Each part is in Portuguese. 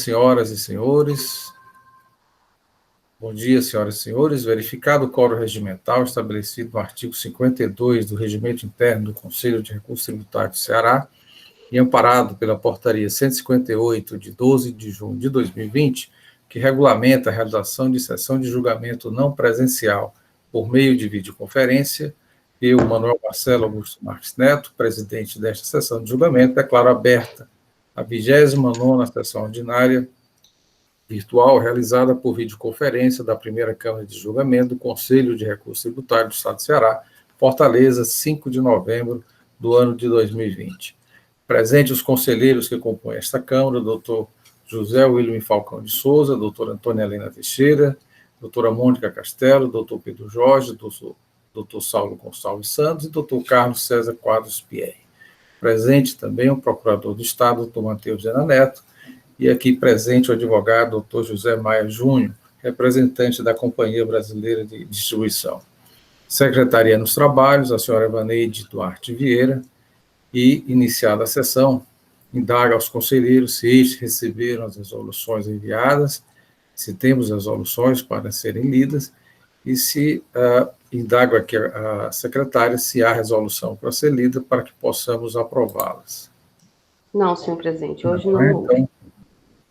senhoras e senhores. Bom dia, senhoras e senhores. Verificado o quórum regimental estabelecido no artigo 52 do Regimento Interno do Conselho de Recursos Tributários do Ceará e amparado pela Portaria 158, de 12 de junho de 2020, que regulamenta a realização de sessão de julgamento não presencial por meio de videoconferência, eu, Manuel Marcelo Augusto Marques Neto, presidente desta sessão de julgamento, declaro aberta a 29ª sessão ordinária virtual realizada por videoconferência da primeira Câmara de Julgamento do Conselho de Recursos Tributários do Estado do Ceará, Fortaleza, 5 de novembro do ano de 2020. Presente os conselheiros que compõem esta Câmara, doutor José William Falcão de Souza, doutora Antônia Helena Teixeira, doutora Mônica Castelo, doutor Pedro Jorge, doutor Saulo Gonçalves Santos e doutor Carlos César Quadros Pierre. Presente também o procurador do Estado, doutor Matheus Viana Neto, e aqui presente o advogado doutor José Maia Júnior, representante da Companhia Brasileira de Distribuição. Secretaria nos Trabalhos, a senhora Evaneide Duarte Vieira, e, iniciada a sessão, indaga aos conselheiros se estes receberam as resoluções enviadas, se temos resoluções para serem lidas, e se indago aqui a secretária se há resolução para ser lida para que possamos aprová-las. Não, senhor presidente, hoje não houve. Então,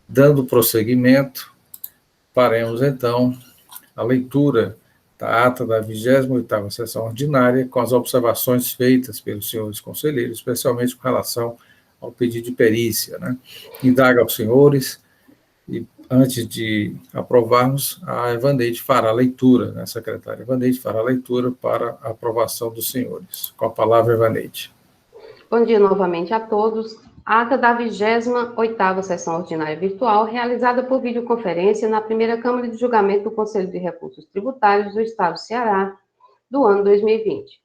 dando prosseguimento, faremos, então, a leitura da ata da 28ª sessão ordinária com as observações feitas pelos senhores conselheiros, especialmente com relação ao pedido de perícia, né? Indaga aos senhores, e antes de aprovarmos, a Evaneide fará a leitura, né, secretária Evaneide fará a leitura para a aprovação dos senhores. Com a palavra, Evaneide. Bom dia novamente a todos. Ata da 28ª sessão ordinária virtual, realizada por videoconferência na primeira Câmara de Julgamento do Conselho de Recursos Tributários do Estado do Ceará, do ano 2020.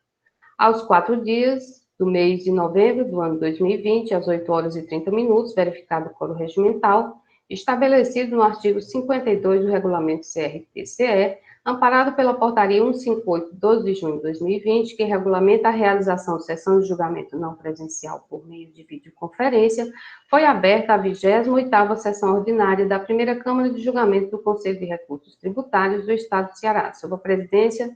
Aos 4 dias do mês de novembro do ano 2020, às 8h30, verificado o quórum regimental, estabelecido no artigo 52 do Regulamento CRT-CE, amparado pela Portaria 158, 12 de junho de 2020, que regulamenta a realização de sessão de julgamento não presencial por meio de videoconferência, foi aberta a 28ª sessão ordinária da primeira Câmara de Julgamento do Conselho de Recursos Tributários do Estado do Ceará, sob a presidência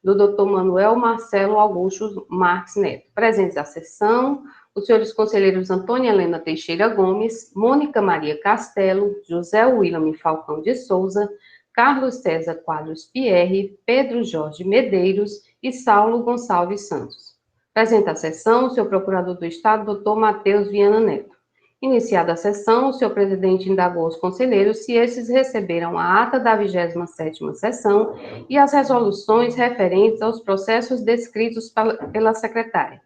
do Dr. Manuel Marcelo Augusto Marques Neto. Presentes à sessão, os senhores conselheiros Antônia Helena Teixeira Gomes, Mônica Maria Castelo, José William Falcão de Souza, Carlos César Quadros Pierre, Pedro Jorge Medeiros e Saulo Gonçalves Santos. Presente à sessão, o senhor procurador do Estado, Dr. Matheus Viana Neto. Iniciada a sessão, o senhor presidente indagou aos conselheiros se estes receberam a ata da 27ª sessão e as resoluções referentes aos processos descritos pela secretária.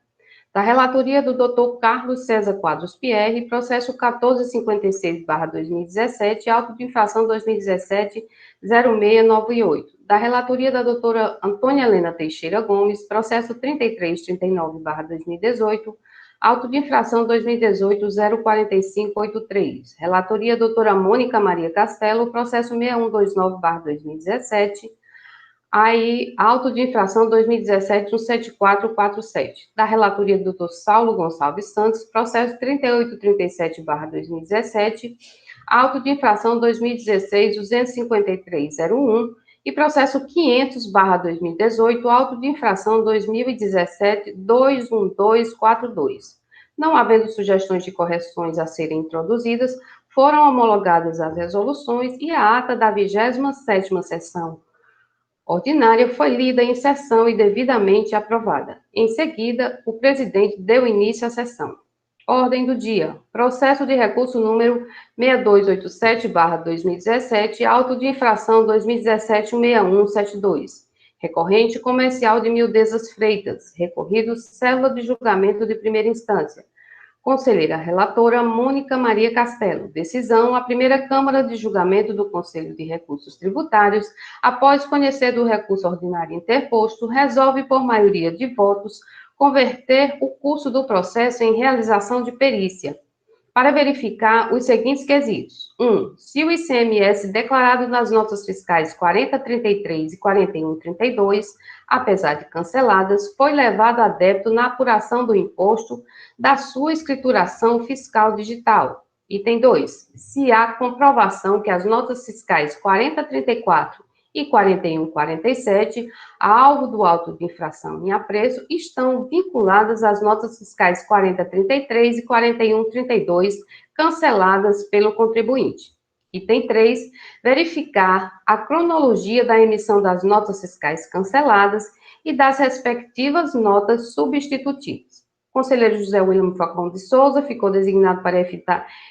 Da relatoria do Dr. Carlos César Quadros Pierre, processo 1456/2017, auto de infração 2017-0698. Da relatoria da doutora Antônia Helena Teixeira Gomes, processo 3339/2018, auto de infração 2018-04583. Relatoria doutora Mônica Maria Castelo, processo 6129/2017, aí, auto de infração 2017-17447, da relatoria do Dr. Saulo Gonçalves Santos, processo 3837/2017, auto de infração 2016-25301 e processo 500/2018, auto de infração 2017-21242. Não havendo sugestões de correções a serem introduzidas, foram homologadas as resoluções e a ata da 27ª sessão ordinária foi lida em sessão e devidamente aprovada. Em seguida, o presidente deu início à sessão. Ordem do dia. Processo de recurso número 6287/2017, auto de infração 2017-6172. Recorrente comercial de Mildezas Freitas. Recorrido célula de julgamento de primeira instância. Conselheira relatora Mônica Maria Castelo. Decisão: a primeira Câmara de Julgamento do Conselho de Recursos Tributários, após conhecer do recurso ordinário interposto, resolve por maioria de votos converter o curso do processo em realização de perícia, para verificar os seguintes quesitos. 1. Se o ICMS declarado nas notas fiscais 4033 e 4132, apesar de canceladas, foi levado a débito na apuração do imposto da sua escrituração fiscal digital. Item 2. Se há comprovação que as notas fiscais 4034 e 4147, alvo do auto de infração em apreço, estão vinculadas às notas fiscais 4033 e 4132, canceladas pelo contribuinte. Item 3. Verificar a cronologia da emissão das notas fiscais canceladas e das respectivas notas substitutivas. O conselheiro José William Falcão de Souza ficou designado para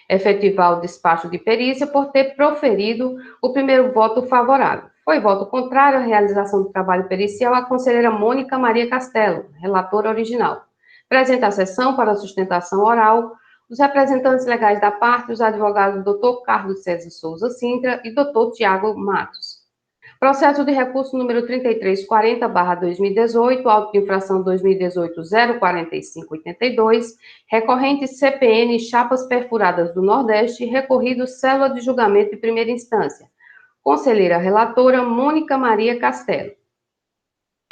efetivar o despacho de perícia por ter proferido o primeiro voto favorável. Foi voto contrário à realização do trabalho pericial a conselheira Mônica Maria Castelo, relatora original. Presente a sessão para sustentação oral os representantes legais da parte, os advogados Dr. Carlos César Souza Sintra e Dr. Tiago Matos. Processo de recurso número 3340/2018, auto de infração 2018-04582, recorrente CPN Chapas Perfuradas do Nordeste, recorrido célula de julgamento de primeira instância. Conselheira relatora Mônica Maria Castelo.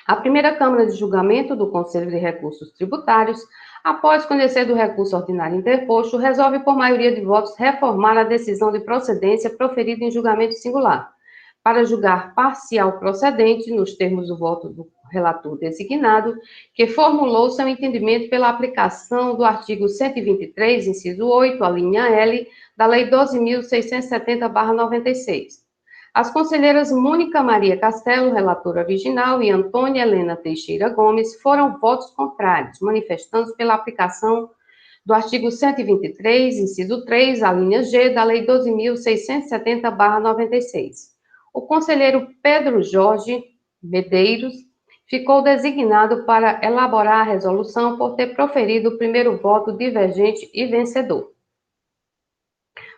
A primeira Câmara de Julgamento do Conselho de Recursos Tributários, após conhecer do recurso ordinário interposto, resolve por maioria de votos reformar a decisão de procedência proferida em julgamento singular, para julgar parcial procedente, nos termos do voto do relator designado, que formulou seu entendimento pela aplicação do artigo 123, inciso 8, a linha L, da Lei 12.670/96. As conselheiras Mônica Maria Castelo, relatora original, e Antônia Helena Teixeira Gomes foram votos contrários, manifestando pela aplicação do artigo 123, inciso 3, a linha G, da Lei 12.670/96. O conselheiro Pedro Jorge Medeiros ficou designado para elaborar a resolução por ter proferido o primeiro voto divergente e vencedor.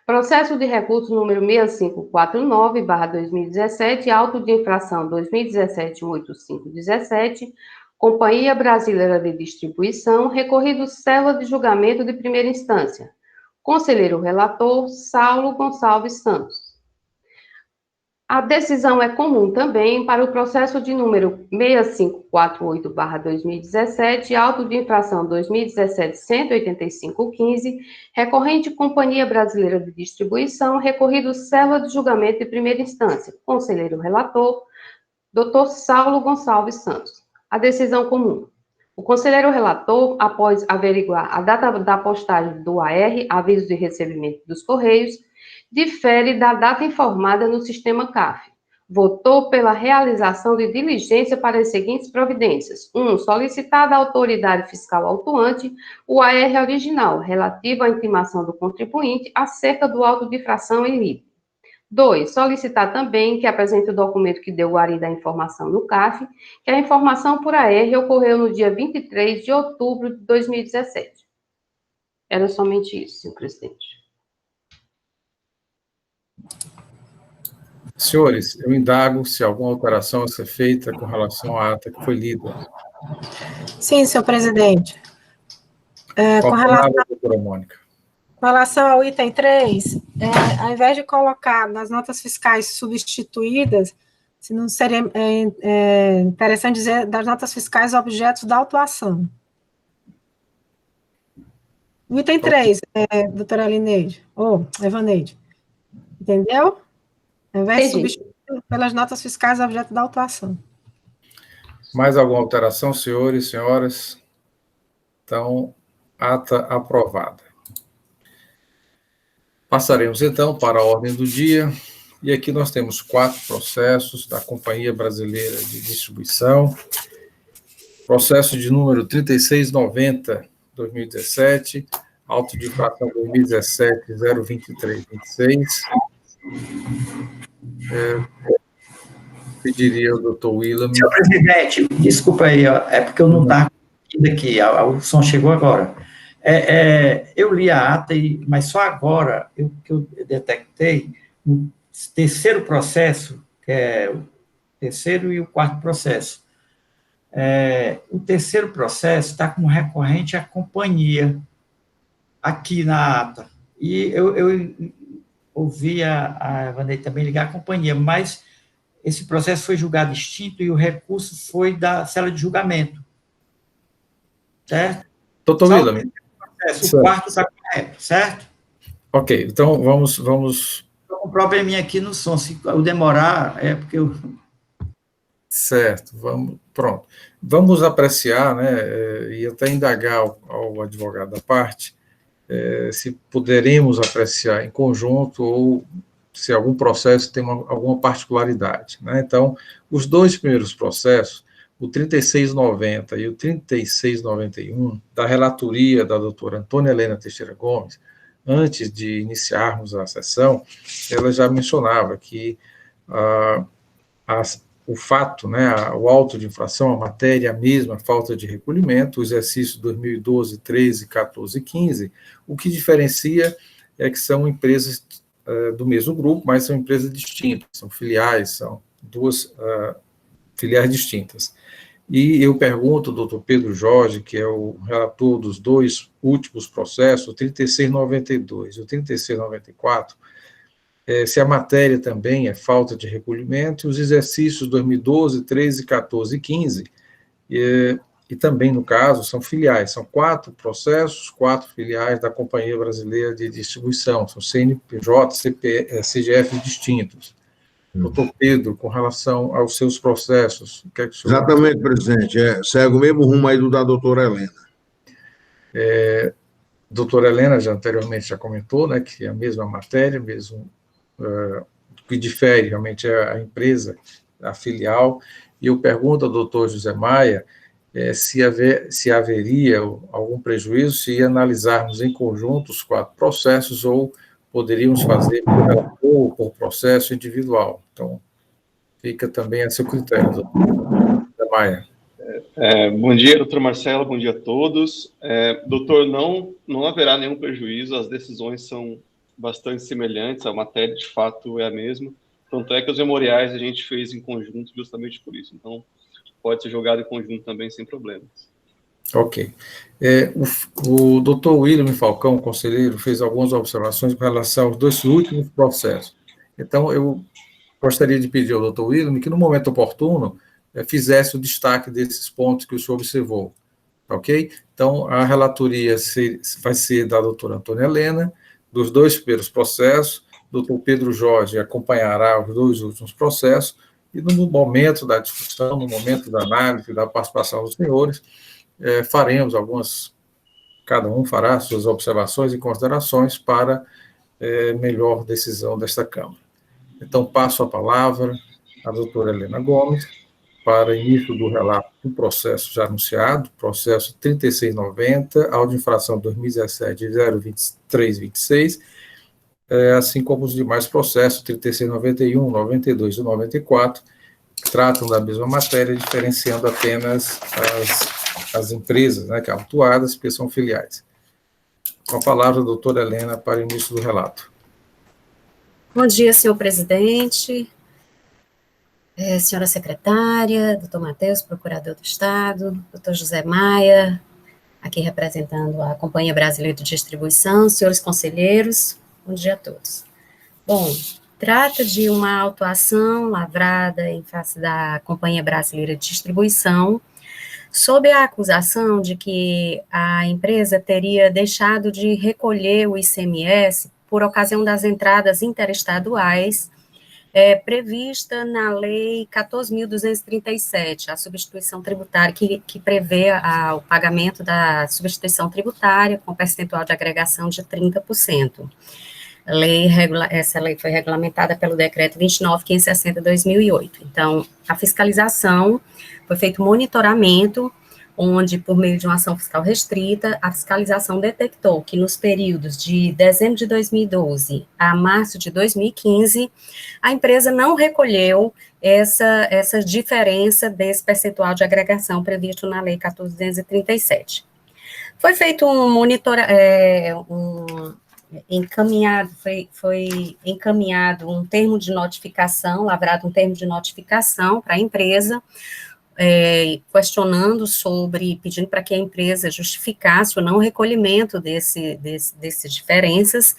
Processo de recurso número 6549/2017, auto de infração 2017-18517, Companhia Brasileira de Distribuição, recorrido célula de julgamento de primeira instância. Conselheiro relator, Saulo Gonçalves Santos. A decisão é comum também para o processo de número 6548/2017, auto de infração 2017-18515, recorrente Companhia Brasileira de Distribuição, recorrido célula de julgamento de primeira instância. Conselheiro relator, Dr. Saulo Gonçalves Santos. A decisão comum. O conselheiro relator, após averiguar a data da postagem do AR, aviso de recebimento dos Correios, difere da data informada no sistema CAF. Votou pela realização de diligência para as seguintes providências. 1. Solicitada à autoridade fiscal autuante o AR original, relativo à intimação do contribuinte acerca do auto de infração em livre. 2. Solicitar também que apresente o documento que deu guarida à informação no CAF, que a informação por AR ocorreu no dia 23 de outubro de 2017. Era somente isso, senhor presidente. Senhores, eu indago se alguma alteração a ser feita com relação à ata que foi lida. Sim, senhor presidente. Doutora Mônica. Com relação ao item 3, ao invés de colocar nas notas fiscais substituídas, se não seria interessante dizer das notas fiscais objetos da autuação. O item 3, doutora Lineide, Evaneide, entendeu? Ao invés de substituir pelas notas fiscais objeto da autuação. Mais alguma alteração, senhores e senhoras? Então, ata aprovada. Passaremos, então, para a ordem do dia. E aqui nós temos 4 processos da Companhia Brasileira de Distribuição. Processo de número 3690/2017, auto de infração 2017-02326. Pediria ao doutor William. Senhor presidente, desculpa aí, é porque eu não estava aqui, o som chegou agora. Eu li a ata, mas só agora que eu detectei o terceiro processo, que é o terceiro e o quarto processo. O terceiro processo está como recorrente a companhia aqui na ata. E eu ouvi a Evaneide também ligar a companhia, mas esse processo foi julgado extinto e o recurso foi da cela de julgamento. Certo? Doutor William. O quarto está correto, certo? Ok, então vamos... Estou com um probleminha aqui no som, se eu demorar, é porque eu... Certo, pronto. Vamos apreciar, né, e até indagar ao advogado da parte, se poderemos apreciar em conjunto ou se algum processo tem alguma particularidade, né? Então, os dois primeiros processos, o 3690 e o 3691, da relatoria da doutora Antônia Helena Teixeira Gomes, antes de iniciarmos a sessão, ela já mencionava que o fato, né, o auto de infração, a matéria a mesma, a falta de recolhimento, o exercício 2012, 13, 14 e 15, o que diferencia é que são empresas do mesmo grupo, mas são empresas distintas, são filiais, são duas filiais distintas. E eu pergunto ao doutor Pedro Jorge, que é o relator dos dois últimos processos, o 3692 e o 3694, se a matéria também é falta de recolhimento, e os exercícios 2012, 13, 14 e 15, e também, no caso, são filiais, são 4 processos, 4 filiais da Companhia Brasileira de Distribuição, são CNPJ, CGF distintos. Doutor Pedro, com relação aos seus processos, o que é que o senhor... Exatamente, presidente, segue o mesmo rumo aí do da doutora Helena. Doutora Helena anteriormente já comentou, né, que é a mesma matéria, mesmo... o que difere realmente é a empresa, a filial, e eu pergunto ao doutor José Maia se haveria algum prejuízo se analisarmos em conjunto os 4 processos ou poderíamos fazer por processo individual. Então, fica também a seu critério, doutor José Maia. Bom dia, doutor Marcelo, bom dia a todos. Doutor, não haverá nenhum prejuízo, as decisões são bastante semelhantes, a matéria de fato é a mesma, tanto é que os memoriais a gente fez em conjunto justamente por isso, então pode ser jogado em conjunto também sem problemas. Ok. O doutor William Falcão, conselheiro, fez algumas observações com relação aos 2 últimos processos. Então, eu gostaria de pedir ao doutor William que, no momento oportuno, fizesse o destaque desses pontos que o senhor observou, ok? Então, a relatoria vai ser da doutora Antônia Helena, dos 2 primeiros processos, o doutor Pedro Jorge acompanhará os 2 últimos processos, e no momento da discussão, no momento da análise, da participação dos senhores, faremos cada um fará suas observações e considerações para melhor decisão desta Câmara. Então, passo a palavra à doutora Helena Gomes, para início do relato do processo já anunciado, processo 3690, auto de infração 2017-02326, assim como os demais processos, 3691, 92 e 94, que tratam da mesma matéria, diferenciando apenas as empresas, né, que são autuadas, porque são filiais. Com a palavra, a doutora Helena, para o início do relato. Bom dia, senhor presidente, senhora secretária, doutor Matheus, procurador do Estado, doutor José Maia, aqui representando a Companhia Brasileira de Distribuição, senhores conselheiros, bom dia a todos. Bom, trata de uma autuação lavrada em face da Companhia Brasileira de Distribuição, sob a acusação de que a empresa teria deixado de recolher o ICMS por ocasião das entradas interestaduais prevista na Lei 14.237, a substituição tributária, que prevê o pagamento da substituição tributária com percentual de agregação de 30%. Essa lei foi regulamentada pelo decreto 29.560/2008. Então, a fiscalização, foi feito um monitoramento, onde, por meio de uma ação fiscal restrita, a fiscalização detectou que nos períodos de dezembro de 2012 a março de 2015, a empresa não recolheu essa diferença desse percentual de agregação previsto na Lei 14.237. Foi feito um foi encaminhado um termo de notificação, lavrado um termo de notificação para a empresa, questionando pedindo para que a empresa justificasse o não recolhimento dessas diferenças,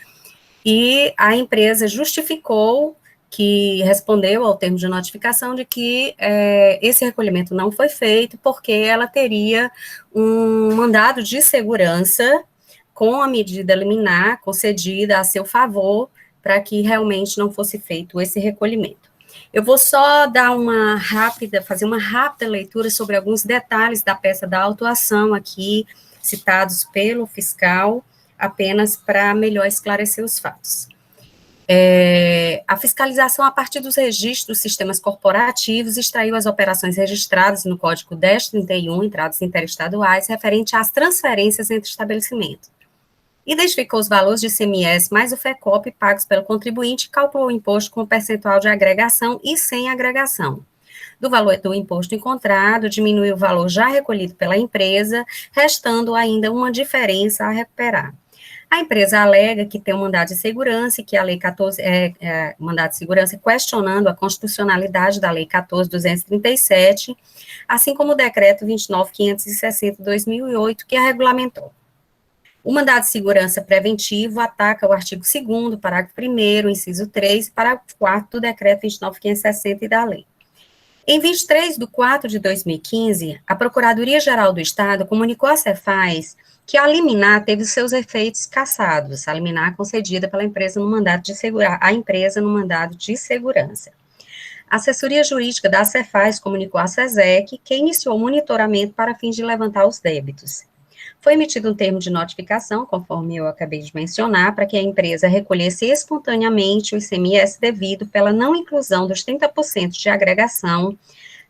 e a empresa justificou, que respondeu ao termo de notificação de que esse recolhimento não foi feito porque ela teria um mandado de segurança com a medida liminar concedida a seu favor, para que realmente não fosse feito esse recolhimento. Eu vou só fazer uma rápida leitura sobre alguns detalhes da peça da autuação aqui, citados pelo fiscal, apenas para melhor esclarecer os fatos. A fiscalização, a partir dos registros dos sistemas corporativos, extraiu as operações registradas no Código 1031, entradas interestaduais, referente às transferências entre estabelecimentos. Identificou os valores de ICMS mais o FECOP pagos pelo contribuinte e calculou o imposto com percentual de agregação e sem agregação. Do valor do imposto encontrado, diminuiu o valor já recolhido pela empresa, restando ainda uma diferença a recuperar. A empresa alega que tem um mandado de segurança e que a Lei 14, mandado de segurança questionando a constitucionalidade da Lei 14.237, assim como o Decreto 29.560 de 2008, que a regulamentou. O mandado de segurança preventivo ataca o artigo 2º, parágrafo 1º, inciso 3, parágrafo 4º do Decreto 29.560 e da lei. Em 23 de 4 de 2015, a Procuradoria-Geral do Estado comunicou à Cefaz que a liminar teve seus efeitos cassados, a liminar concedida pela empresa no mandado de segurança. A assessoria jurídica da Cefaz comunicou à SESEC que iniciou o monitoramento para fins de levantar os débitos. Foi emitido um termo de notificação, conforme eu acabei de mencionar, para que a empresa recolhesse espontaneamente o ICMS devido pela não inclusão dos 30% de agregação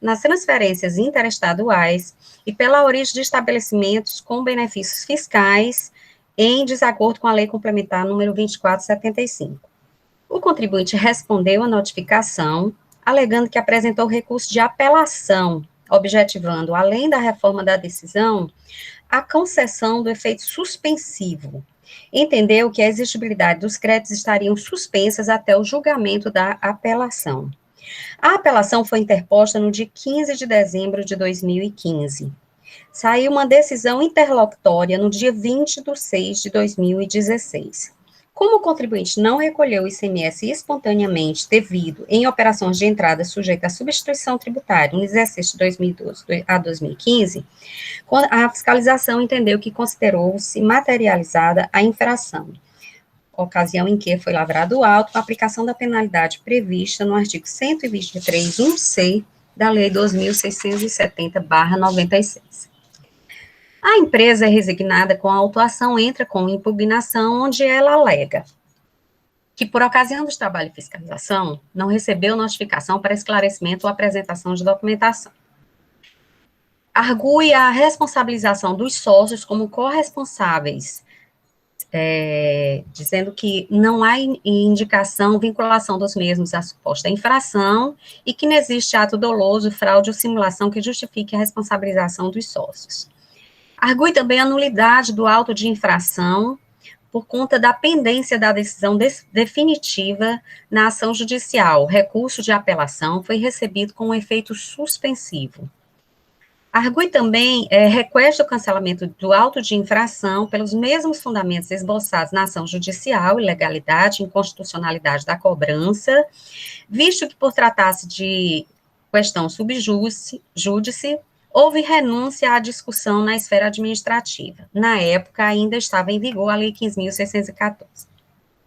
nas transferências interestaduais e pela origem de estabelecimentos com benefícios fiscais em desacordo com a Lei Complementar número 2475. O contribuinte respondeu à notificação, alegando que apresentou recurso de apelação, objetivando, além da reforma da decisão, a concessão do efeito suspensivo. Entendeu que a exigibilidade dos créditos estariam suspensas até o julgamento da apelação. A apelação foi interposta no dia 15 de dezembro de 2015. Saiu uma decisão interlocutória no dia 20 de 6 de 2016. Como o contribuinte não recolheu o ICMS espontaneamente devido em operações de entrada sujeitas à substituição tributária no exercício de 2012 a 2015, a fiscalização entendeu que considerou-se materializada a infração, ocasião em que foi lavrado o auto com a aplicação da penalidade prevista no artigo 123.1c da Lei 2.670/96. A empresa é resignada com a autuação, entra com impugnação, onde ela alega que, por ocasião do trabalho de fiscalização, não recebeu notificação para esclarecimento ou apresentação de documentação. Argue a responsabilização dos sócios como corresponsáveis, dizendo que não há indicação, vinculação dos mesmos à suposta infração e que não existe ato doloso, fraude ou simulação que justifique a responsabilização dos sócios. Argue também a nulidade do auto de infração por conta da pendência da decisão definitiva na ação judicial. O recurso de apelação foi recebido com efeito suspensivo. Argue também request o cancelamento do auto de infração pelos mesmos fundamentos esboçados na ação judicial, ilegalidade, inconstitucionalidade da cobrança, visto que por tratar-se de questão subjúdice, houve renúncia à discussão na esfera administrativa. Na época, ainda estava em vigor a Lei 15.614.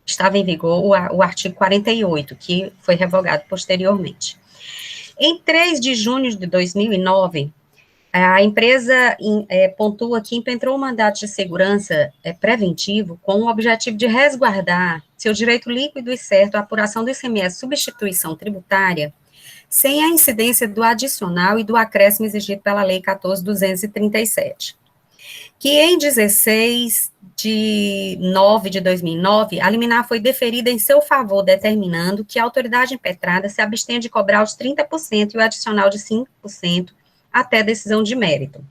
Estava em vigor o artigo 48, que foi revogado posteriormente. Em 3 de junho de 2009, a empresa pontua que impetrou um mandato de segurança preventivo com o objetivo de resguardar seu direito líquido e certo à apuração do ICMS substituição tributária, sem a incidência do adicional e do acréscimo exigido pela Lei 14.237, que em 16 de 9 de 2009, a liminar foi deferida em seu favor, determinando que a autoridade impetrada se abstenha de cobrar os 30% e o adicional de 5% até decisão de mérito.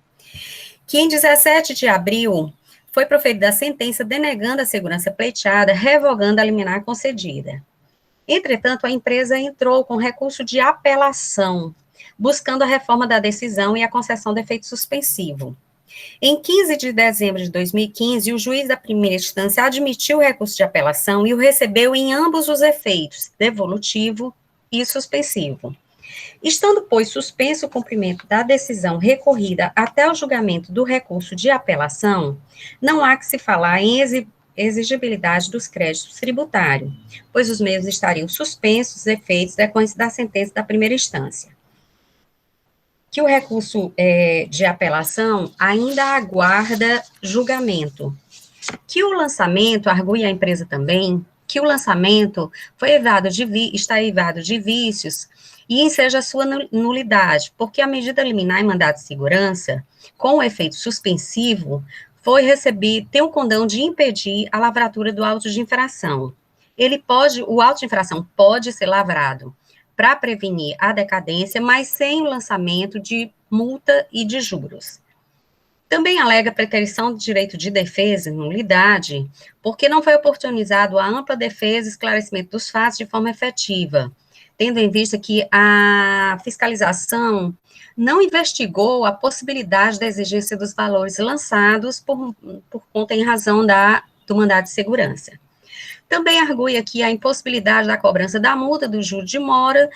Que em 17 de abril, foi proferida a sentença denegando a segurança pleiteada, revogando a liminar concedida. Entretanto, a empresa entrou com recurso de apelação, buscando a reforma da decisão e a concessão de efeito suspensivo. Em 15 de dezembro de 2015, o juiz da primeira instância admitiu o recurso de apelação e o recebeu em ambos os efeitos, devolutivo e suspensivo. Estando, pois, suspenso o cumprimento da decisão recorrida até o julgamento do recurso de apelação, não há que se falar em exigibilidade dos créditos tributários, pois os mesmos estariam suspensos os efeitos decorrentes da sentença da primeira instância. Que o recurso de apelação ainda aguarda julgamento. Que o lançamento, argui a empresa também, que o lançamento está eivado de vícios e enseja sua nulidade, porque a medida liminar em mandado de segurança, com o efeito suspensivo, tem o condão de impedir a lavratura do auto de infração. O auto de infração pode ser lavrado para prevenir a decadência, mas sem o lançamento de multa e de juros. Também alega preterição do direito de defesa, nulidade, porque não foi oportunizado a ampla defesa e esclarecimento dos fatos de forma efetiva, tendo em vista que a fiscalização não investigou a possibilidade da exigência dos valores lançados por conta em razão do mandado de segurança. Também argui aqui a impossibilidade da cobrança da multa do juro de mora,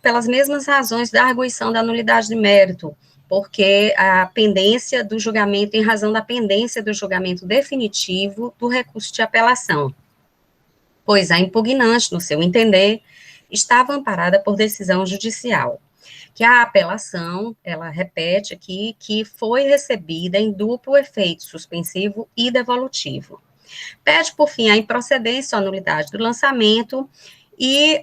pelas mesmas razões da arguição da nulidade de mérito, porque a pendência do julgamento, em razão da pendência do julgamento definitivo do recurso de apelação, pois a impugnante, no seu entender, estava amparada por decisão judicial, que a apelação, ela repete aqui, que foi recebida em duplo efeito suspensivo e devolutivo. Pede, por fim, a improcedência ou a nulidade do lançamento e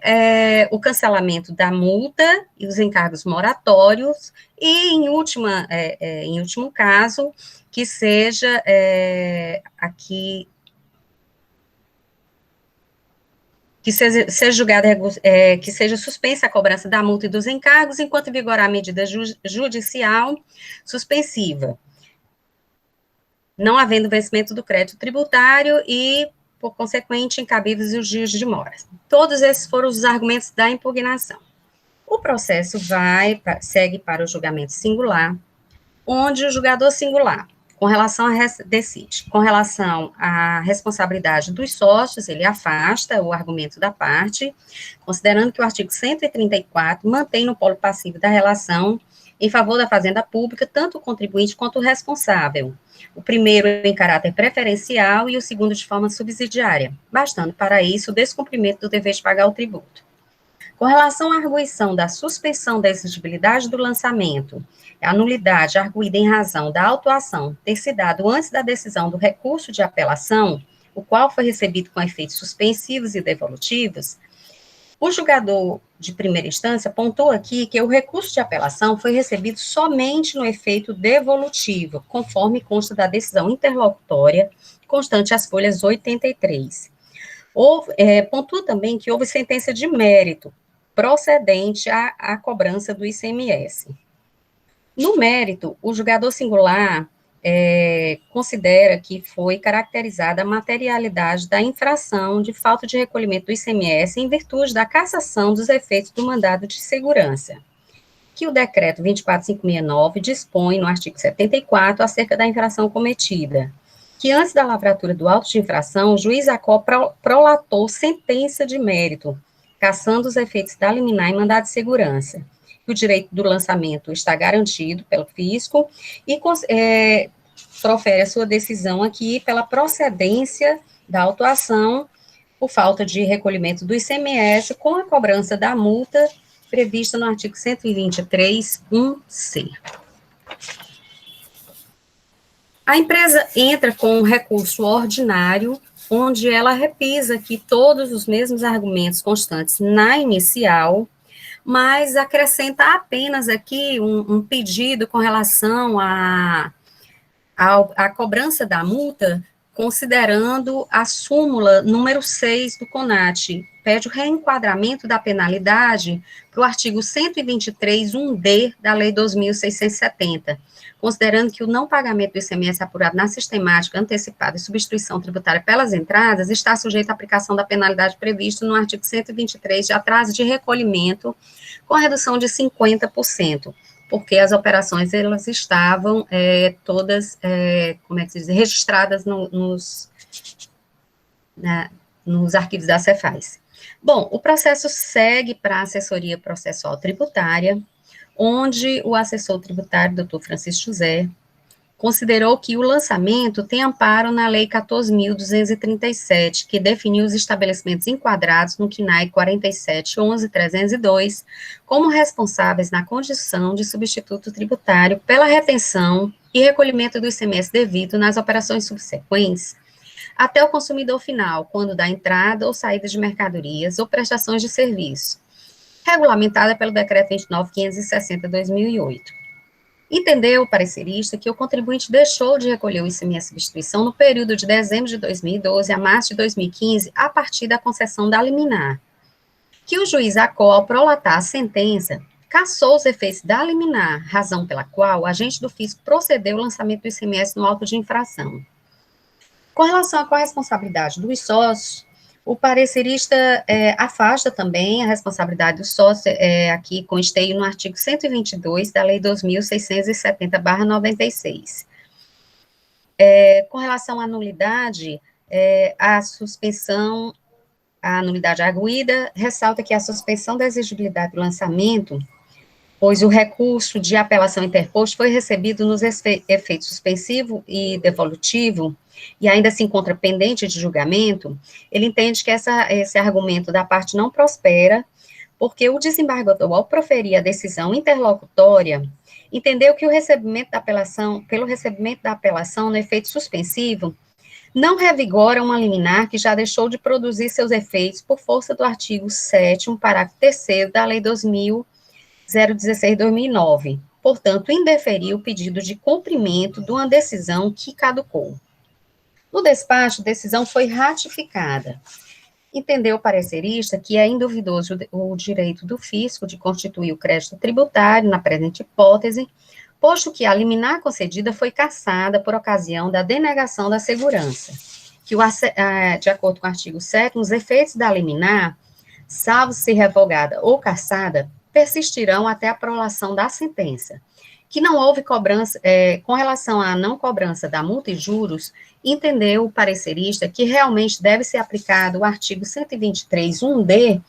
o cancelamento da multa e os encargos moratórios e, em último caso, que seja aqui que seja julgada, que seja suspensa a cobrança da multa e dos encargos, enquanto vigorar a medida judicial suspensiva, não havendo vencimento do crédito tributário e, por consequente, incabíveis os dias de mora. Todos esses foram os argumentos da impugnação. O processo segue para o julgamento singular, onde o julgador singular, decide. Com relação à responsabilidade dos sócios, ele afasta o argumento da parte, considerando que o artigo 134 mantém no polo passivo da relação em favor da fazenda pública tanto o contribuinte quanto o responsável. O primeiro em caráter preferencial e o segundo de forma subsidiária, bastando para isso o descumprimento do dever de pagar o tributo. Com relação à arguição da suspensão da exigibilidade do lançamento, a nulidade arguída em razão da autuação ter se dado antes da decisão do recurso de apelação, o qual foi recebido com efeitos suspensivos e devolutivos, o julgador de primeira instância apontou aqui que o recurso de apelação foi recebido somente no efeito devolutivo, conforme consta da decisão interlocutória, constante às folhas 83. Pontua também que houve sentença de mérito procedente à cobrança do ICMS. No mérito, o julgador singular considera que foi caracterizada a materialidade da infração de falta de recolhimento do ICMS em virtude da cassação dos efeitos do mandado de segurança, que o decreto 24569 dispõe no artigo 74 acerca da infração cometida, que antes da lavratura do auto de infração, o juiz ACO prolatou sentença de mérito, cassando os efeitos da liminar em mandado de segurança. O direito do lançamento está garantido pelo fisco e profere a sua decisão aqui pela procedência da autuação por falta de recolhimento do ICMS com a cobrança da multa prevista no artigo 123.1c. A empresa entra com um recurso ordinário, onde ela repisa aqui todos os mesmos argumentos constantes na inicial, mas acrescenta apenas aqui um pedido com relação à cobrança da multa, considerando a súmula número 6 do CONAT, pede o reenquadramento da penalidade para o artigo 123.1d da Lei 2.670, considerando que o não pagamento do ICMS apurado na sistemática, antecipada e substituição tributária pelas entradas está sujeito à aplicação da penalidade prevista no artigo 123 de atraso de recolhimento, com redução de 50%, porque as operações, elas estavam todas, registradas nos arquivos da Cefaz. Bom, o processo segue para a assessoria processual tributária, onde o assessor tributário, doutor Francisco José, considerou que o lançamento tem amparo na Lei 14.237, que definiu os estabelecimentos enquadrados no CNAE 47.11.302 como responsáveis na condição de substituto tributário pela retenção e recolhimento do ICMS devido nas operações subsequentes até o consumidor final, quando da entrada ou saída de mercadorias ou prestações de serviço, regulamentada pelo Decreto 29.560/2008. Entendeu o parecerista que o contribuinte deixou de recolher o ICMS substituição no período de dezembro de 2012 a março de 2015, a partir da concessão da liminar, que o juiz ACO, ao prolatar a sentença, cassou os efeitos da liminar, razão pela qual o agente do fisco procedeu ao lançamento do ICMS no auto de infração. Com relação à corresponsabilidade dos sócios, o parecerista afasta também a responsabilidade do sócio, aqui com esteio no artigo 122 da Lei 2.670/96. Com relação à nulidade, a nulidade arguída ressalta que a suspensão da exigibilidade do lançamento, pois o recurso de apelação interposto foi recebido nos efeitos suspensivo e devolutivo, e ainda se encontra pendente de julgamento, ele entende que esse argumento da parte não prospera, porque o desembargador, ao proferir a decisão interlocutória, entendeu que pelo recebimento da apelação no efeito suspensivo, não revigora uma liminar que já deixou de produzir seus efeitos por força do artigo 7º, parágrafo 3º da Lei 2.016/2009, portanto, indeferiu o pedido de cumprimento de uma decisão que caducou. No despacho, a decisão foi ratificada. Entendeu o parecerista que é induvidoso o direito do fisco de constituir o crédito tributário na presente hipótese, posto que a liminar concedida foi cassada por ocasião da denegação da segurança, que, de acordo com o artigo 7º, os efeitos da liminar, salvo se revogada ou cassada, persistirão até a prolação da sentença, que não houve cobrança, com relação à não cobrança da multa e juros, entendeu o parecerista que realmente deve ser aplicado o artigo 123.1d,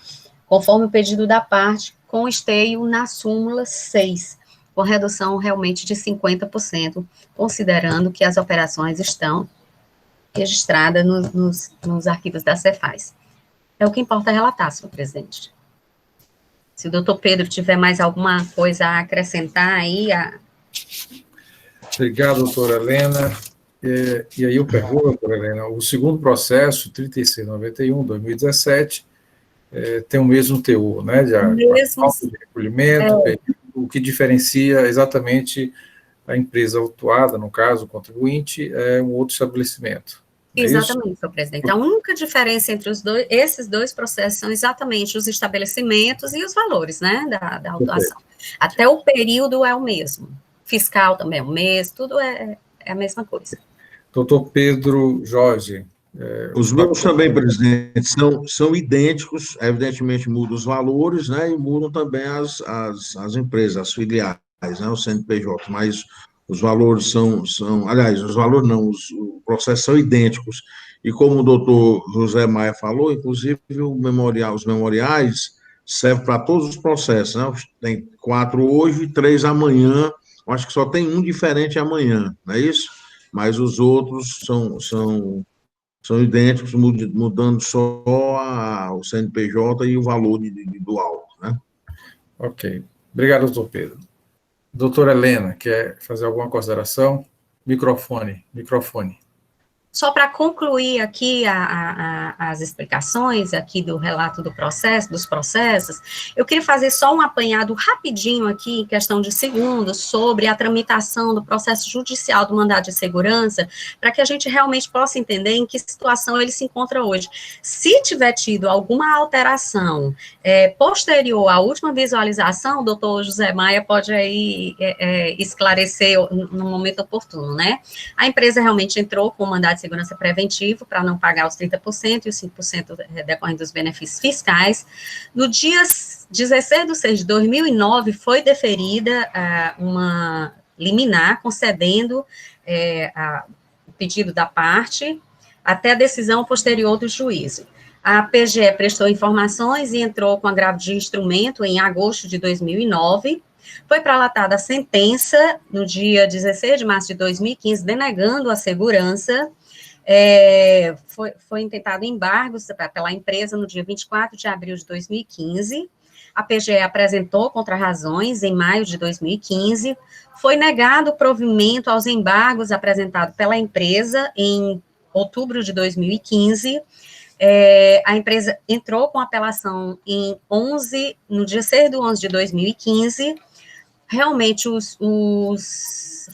conforme o pedido da parte, com esteio na súmula 6, com redução realmente de 50%, considerando que as operações estão registradas nos arquivos da Cefaz. É o que importa relatar, senhor presidente. Se o doutor Pedro tiver mais alguma coisa a acrescentar aí. Obrigado, doutora Helena. E aí eu pergunto, doutora Helena, o segundo processo, 3691/2017, tem o mesmo teor, né, de falta de recolhimento, o que diferencia exatamente a empresa autuada, no caso, o contribuinte, é um outro estabelecimento. Exatamente, senhor presidente. A única diferença entre esses dois processos são exatamente os estabelecimentos e os valores, né, da autuação. Até o período é o mesmo. Fiscal também é o mesmo, tudo é a mesma coisa. Doutor Pedro Jorge. Os meus também, presidente, são idênticos, evidentemente mudam os valores, né, e mudam também as empresas, as filiais, né, o CNPJ, mas os valores aliás, os valores não, os processos são idênticos, e como o doutor José Maia falou, inclusive os memoriais servem para todos os processos, né? Tem 4 hoje e 3 amanhã, acho que só tem um diferente amanhã, não é isso? Mas os outros são idênticos, mudando só o CNPJ e o valor do auto, né? Ok. Obrigado, doutor Pedro. Doutora Helena, quer fazer alguma consideração? Microfone. Só para concluir aqui as explicações aqui do relato dos processos, eu queria fazer só um apanhado rapidinho aqui, em questão de segundos, sobre a tramitação do processo judicial do mandado de segurança, para que a gente realmente possa entender em que situação ele se encontra hoje. Se tiver tido alguma alteração posterior à última visualização, o doutor José Maia pode aí esclarecer no momento oportuno, né? A empresa realmente entrou com o mandado de segurança preventivo para não pagar os 30% e os 5% decorrendo dos benefícios fiscais. No dia 16/6/2009, foi deferida uma liminar concedendo o pedido da parte até a decisão posterior do juízo. A PGE prestou informações e entrou com agravo de instrumento em agosto de 2009. Foi prolatada a sentença no dia 16 de março de 2015, denegando a segurança. Foi intentado embargo pela empresa no dia 24 de abril de 2015. A PGE apresentou contrarrazões em maio de 2015. Foi negado o provimento aos embargos apresentados pela empresa em outubro de 2015. A empresa entrou com apelação no dia 6 de 11 de 2015. Realmente,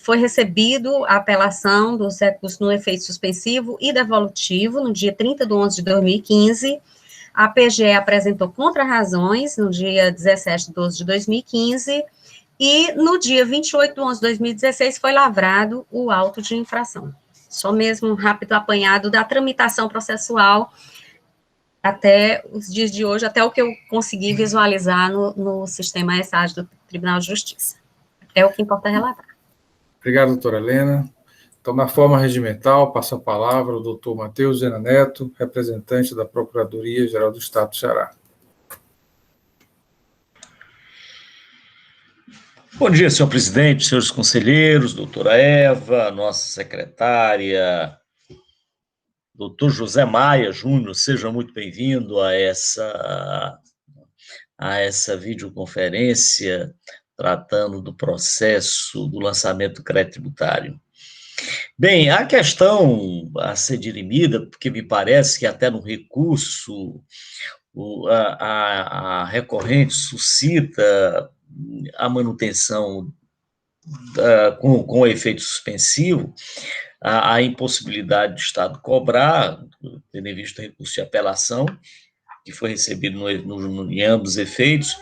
foi recebido a apelação dos recursos no efeito suspensivo e devolutivo no dia 30 de 11 de 2015. A PGE apresentou contrarrazões no dia 17 de 12 de 2015 e no dia 28 de 11 de 2016 foi lavrado o auto de infração. Só mesmo um rápido apanhado da tramitação processual até os dias de hoje, até o que eu consegui visualizar no sistema ESAG do Tribunal de Justiça. É o que importa relatar. Obrigado, doutora Helena. Então, na forma regimental, passa a palavra ao doutor Matheus Zena Neto, representante da Procuradoria-Geral do Estado do Ceará. Bom dia, senhor presidente, senhores conselheiros, doutora Eva, nossa secretária, doutor José Maia Júnior, seja muito bem-vindo a essa videoconferência tratando do processo do lançamento do crédito tributário. Bem, a questão a ser dirimida, porque me parece que até no recurso a recorrente suscita a manutenção com efeito suspensivo, a impossibilidade do Estado cobrar, tendo em vista o recurso de apelação, que foi recebido em ambos os efeitos,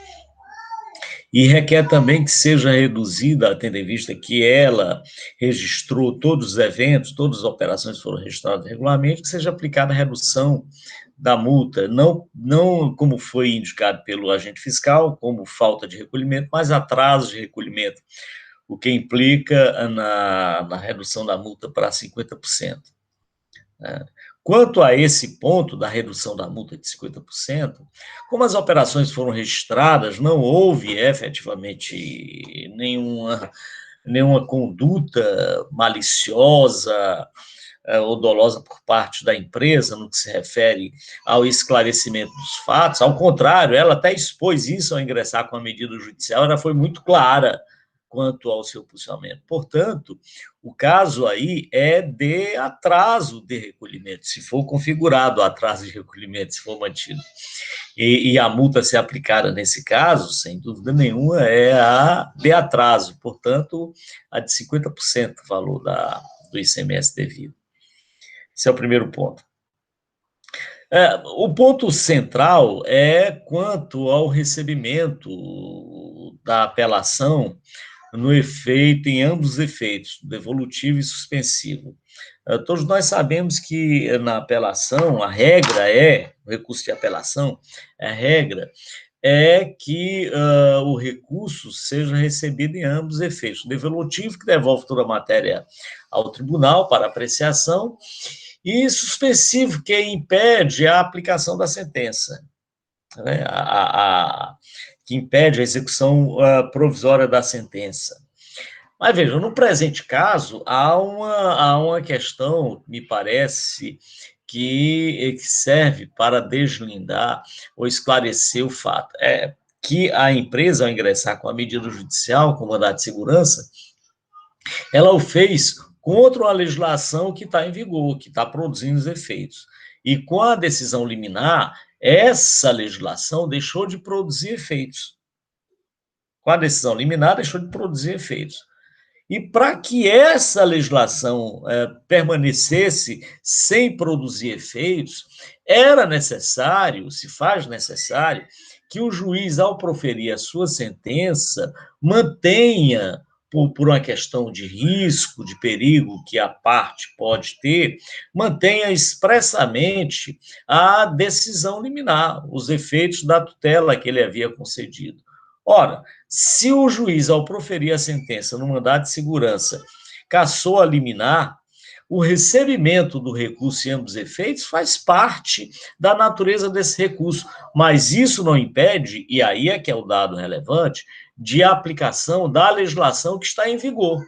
e requer também que seja reduzida, tendo em vista que ela registrou todos os eventos, todas as operações foram registradas regularmente, que seja aplicada a redução da multa, não como foi indicado pelo agente fiscal, como falta de recolhimento, mas atraso de recolhimento, o que implica na redução da multa para 50%. Quanto a esse ponto da redução da multa de 50%, como as operações foram registradas, não houve efetivamente nenhuma conduta maliciosa ou dolosa por parte da empresa no que se refere ao esclarecimento dos fatos. Ao contrário, ela até expôs isso ao ingressar com a medida judicial, ela foi muito clara quanto ao seu posicionamento. Portanto, o caso aí é de atraso de recolhimento, se for configurado o atraso de recolhimento, se for mantido. E a multa a ser aplicada nesse caso, sem dúvida nenhuma, é a de atraso, portanto, a de 50% do valor do ICMS devido. Esse é o primeiro ponto. O ponto central é quanto ao recebimento da apelação no efeito, em ambos os efeitos, devolutivo e suspensivo. Todos nós sabemos que na apelação, a regra o recurso de apelação, a regra é que o recurso seja recebido em ambos os efeitos. O devolutivo, que devolve toda a matéria ao tribunal para apreciação, e suspensivo, que impede a aplicação da sentença, né? Que impede a execução provisória da sentença. Mas veja, no presente caso, há uma questão, me parece, que serve para deslindar ou esclarecer o fato. É que a empresa, ao ingressar com a medida judicial, com o mandado de segurança, ela o fez contra uma legislação que está em vigor, que está produzindo os efeitos. E com a decisão liminar, essa legislação deixou de produzir efeitos. Com a decisão liminar, deixou de produzir efeitos. E para que essa legislação permanecesse sem produzir efeitos, era necessário, se faz necessário, que o juiz, ao proferir a sua sentença, mantenha, por uma questão de risco, de perigo que a parte pode ter, mantenha expressamente a decisão liminar, os efeitos da tutela que ele havia concedido. Ora, se o juiz, ao proferir a sentença no mandado de segurança, cassou a liminar, o recebimento do recurso em ambos os efeitos faz parte da natureza desse recurso, mas isso não impede, e aí é que é o dado relevante, de aplicação da legislação que está em vigor.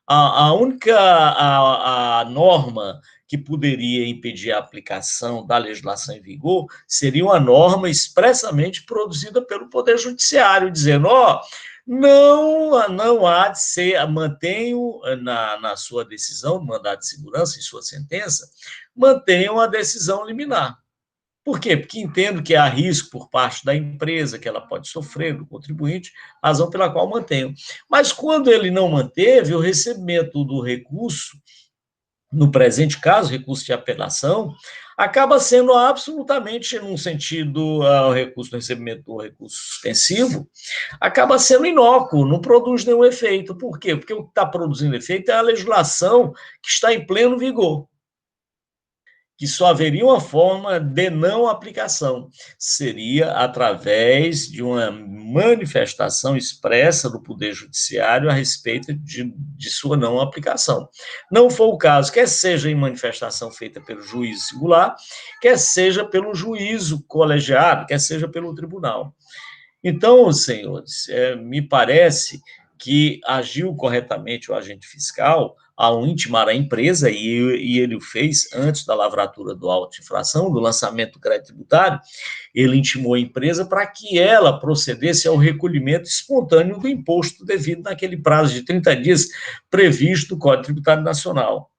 A única norma que poderia impedir a aplicação da legislação em vigor seria uma norma expressamente produzida pelo Poder Judiciário, dizendo, não há de ser, mantenho na sua decisão, no mandado de segurança, em sua sentença, mantenham a decisão liminar. Por quê? Porque entendo que há risco por parte da empresa, que ela pode sofrer, do contribuinte, razão pela qual mantenho. Mas quando ele não manteve, o recebimento do recurso, no presente caso, recurso de apelação, acaba sendo absolutamente, num sentido, o recurso do recebimento do recurso suspensivo, acaba sendo inócuo, não produz nenhum efeito. Por quê? Porque o que está produzindo efeito é a legislação que está em pleno vigor, que só haveria uma forma de não aplicação, seria através de uma manifestação expressa do Poder Judiciário a respeito de sua não aplicação. Não foi o caso, quer seja em manifestação feita pelo juízo singular, quer seja pelo juízo colegiado, quer seja pelo tribunal. Então, senhores, me parece que agiu corretamente o agente fiscal ao intimar a empresa, e ele o fez antes da lavratura do auto de infração, do lançamento do crédito tributário, ele intimou a empresa para que ela procedesse ao recolhimento espontâneo do imposto devido naquele prazo de 30 dias previsto no Código Tributário Nacional.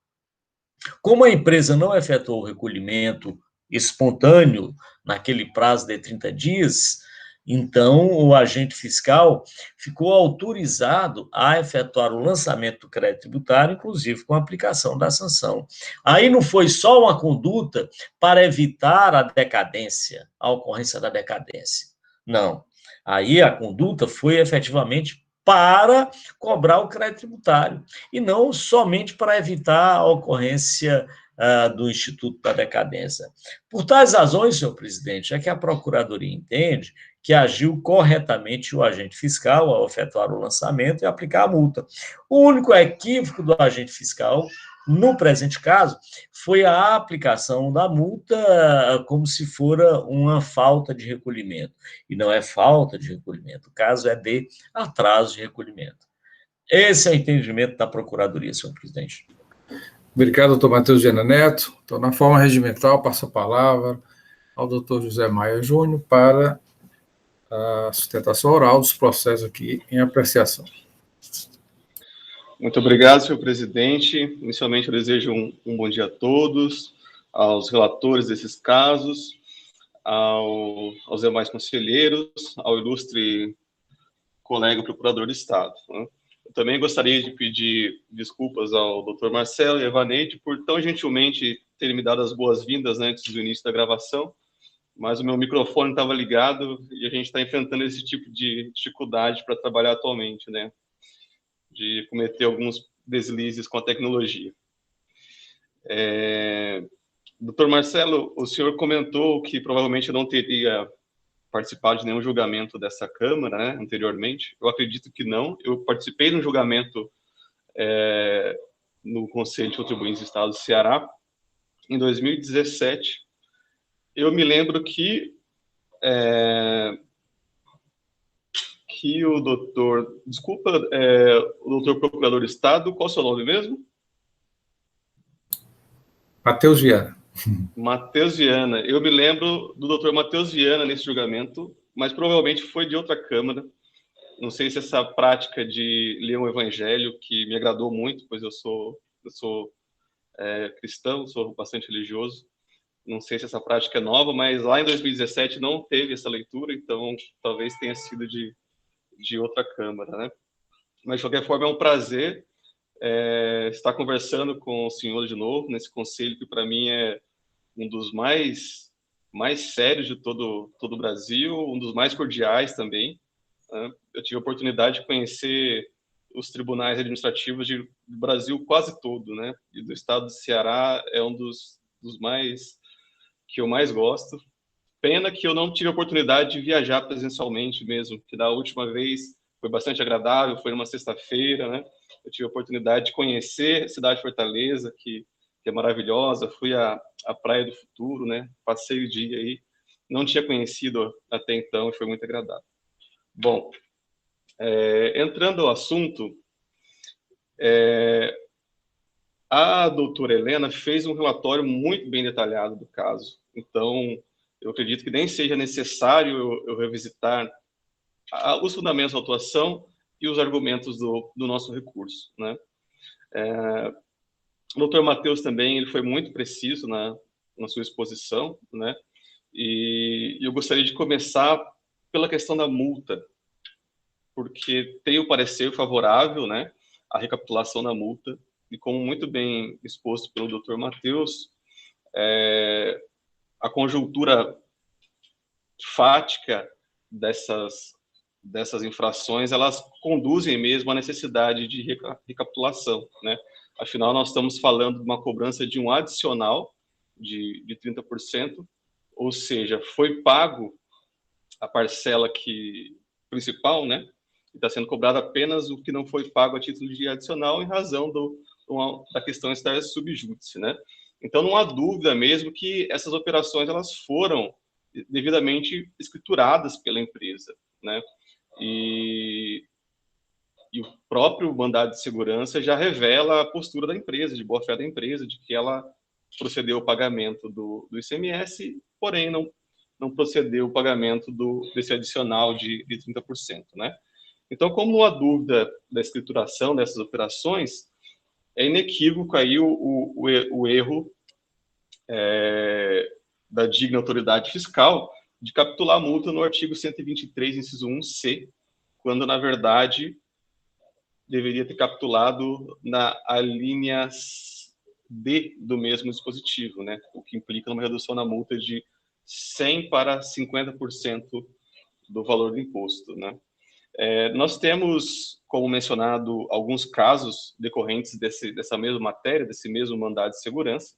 Como a empresa não efetuou o recolhimento espontâneo naquele prazo de 30 dias, então, o agente fiscal ficou autorizado a efetuar o lançamento do crédito tributário, inclusive com a aplicação da sanção. Aí não foi só uma conduta para evitar a decadência, a ocorrência da decadência. Não. Aí a conduta foi efetivamente para cobrar o crédito tributário, e não somente para evitar a ocorrência do Instituto da Decadência. Por tais razões, senhor presidente, é que a Procuradoria entende que agiu corretamente o agente fiscal ao efetuar o lançamento e aplicar a multa. O único equívoco do agente fiscal, no presente caso, foi a aplicação da multa como se fora uma falta de recolhimento. E não é falta de recolhimento, o caso é de atraso de recolhimento. Esse é o entendimento da Procuradoria, senhor presidente. Obrigado, doutor Matheus Viana Neto. Então, na forma regimental, passo a palavra ao doutor José Maia Júnior para a sustentação oral dos processos aqui em apreciação. Muito obrigado, senhor presidente. Inicialmente, eu desejo um bom dia a todos, aos relatores desses casos, aos demais conselheiros, ao ilustre colega procurador do Estado. Eu também gostaria de pedir desculpas ao doutor Marcelo e a Evaneide por tão gentilmente terem me dado as boas-vindas antes do início da gravação, mas o meu microfone estava ligado e a gente está enfrentando esse tipo de dificuldade para trabalhar atualmente, né? De cometer alguns deslizes com a tecnologia. Doutor Marcelo, o senhor comentou que provavelmente não teria participado de nenhum julgamento dessa Câmara, né, anteriormente. Eu acredito que não. Eu participei de um julgamento no Conselho de Contribuintes do Estado do Ceará, em 2017. Eu me lembro que o doutor... Desculpa, o doutor Procurador do Estado, qual é o seu nome mesmo? Matheus Viana. Matheus Viana. Eu me lembro do doutor Matheus Viana nesse julgamento, mas provavelmente foi de outra Câmara. Não sei se essa prática de ler um evangelho, que me agradou muito, pois eu sou cristão, sou bastante religioso. Não sei se essa prática é nova, mas lá em 2017 não teve essa leitura, então talvez tenha sido de outra Câmara, né? Mas, de qualquer forma, é um prazer estar conversando com o senhor de novo, nesse conselho que, para mim, é um dos mais sérios de todo o Brasil, um dos mais cordiais também. Né? Eu tive a oportunidade de conhecer os tribunais administrativos do Brasil quase todo, né? E do estado do Ceará é um dos mais que eu mais gosto. Pena que eu não tive a oportunidade de viajar presencialmente mesmo, que da última vez foi bastante agradável, foi numa sexta-feira, né? Eu tive a oportunidade de conhecer a cidade de Fortaleza, que é maravilhosa. Fui à Praia do Futuro, né? Passei o dia aí. Não tinha conhecido até então e foi muito agradável. Bom, entrando ao assunto, a doutora Helena fez um relatório muito bem detalhado do caso. Então, eu acredito que nem seja necessário eu revisitar os fundamentos da atuação e os argumentos do nosso recurso, né? O doutor Matheus também, ele foi muito preciso na sua exposição, né? E eu gostaria de começar pela questão da multa, porque tem o parecer favorável, né, à recapitulação da multa, e como muito bem exposto pelo doutor Matheus, a conjuntura fática dessas infrações, elas conduzem mesmo à necessidade de recapitulação, né? Afinal, nós estamos falando de uma cobrança de um adicional de 30%, ou seja, foi pago a parcela principal, né? E está sendo cobrado apenas o que não foi pago a título de adicional em razão da questão estar sub judice, né? Então, não há dúvida mesmo que essas operações elas foram devidamente escrituradas pela empresa, né? E o próprio mandado de segurança já revela a postura da empresa, de boa-fé da empresa, de que ela procedeu ao pagamento do ICMS, porém não procedeu ao pagamento desse adicional de 30%, né? Então, como não há dúvida da escrituração dessas operações, é inequívoco aí o erro da digna autoridade fiscal de capitular a multa no artigo 123, inciso 1C, quando, na verdade, deveria ter capitulado na alínea D do mesmo dispositivo, né? O que implica uma redução na multa de 100% para 50% do valor do imposto, né? Nós temos, como mencionado, alguns casos decorrentes dessa mesma matéria, desse mesmo mandado de segurança.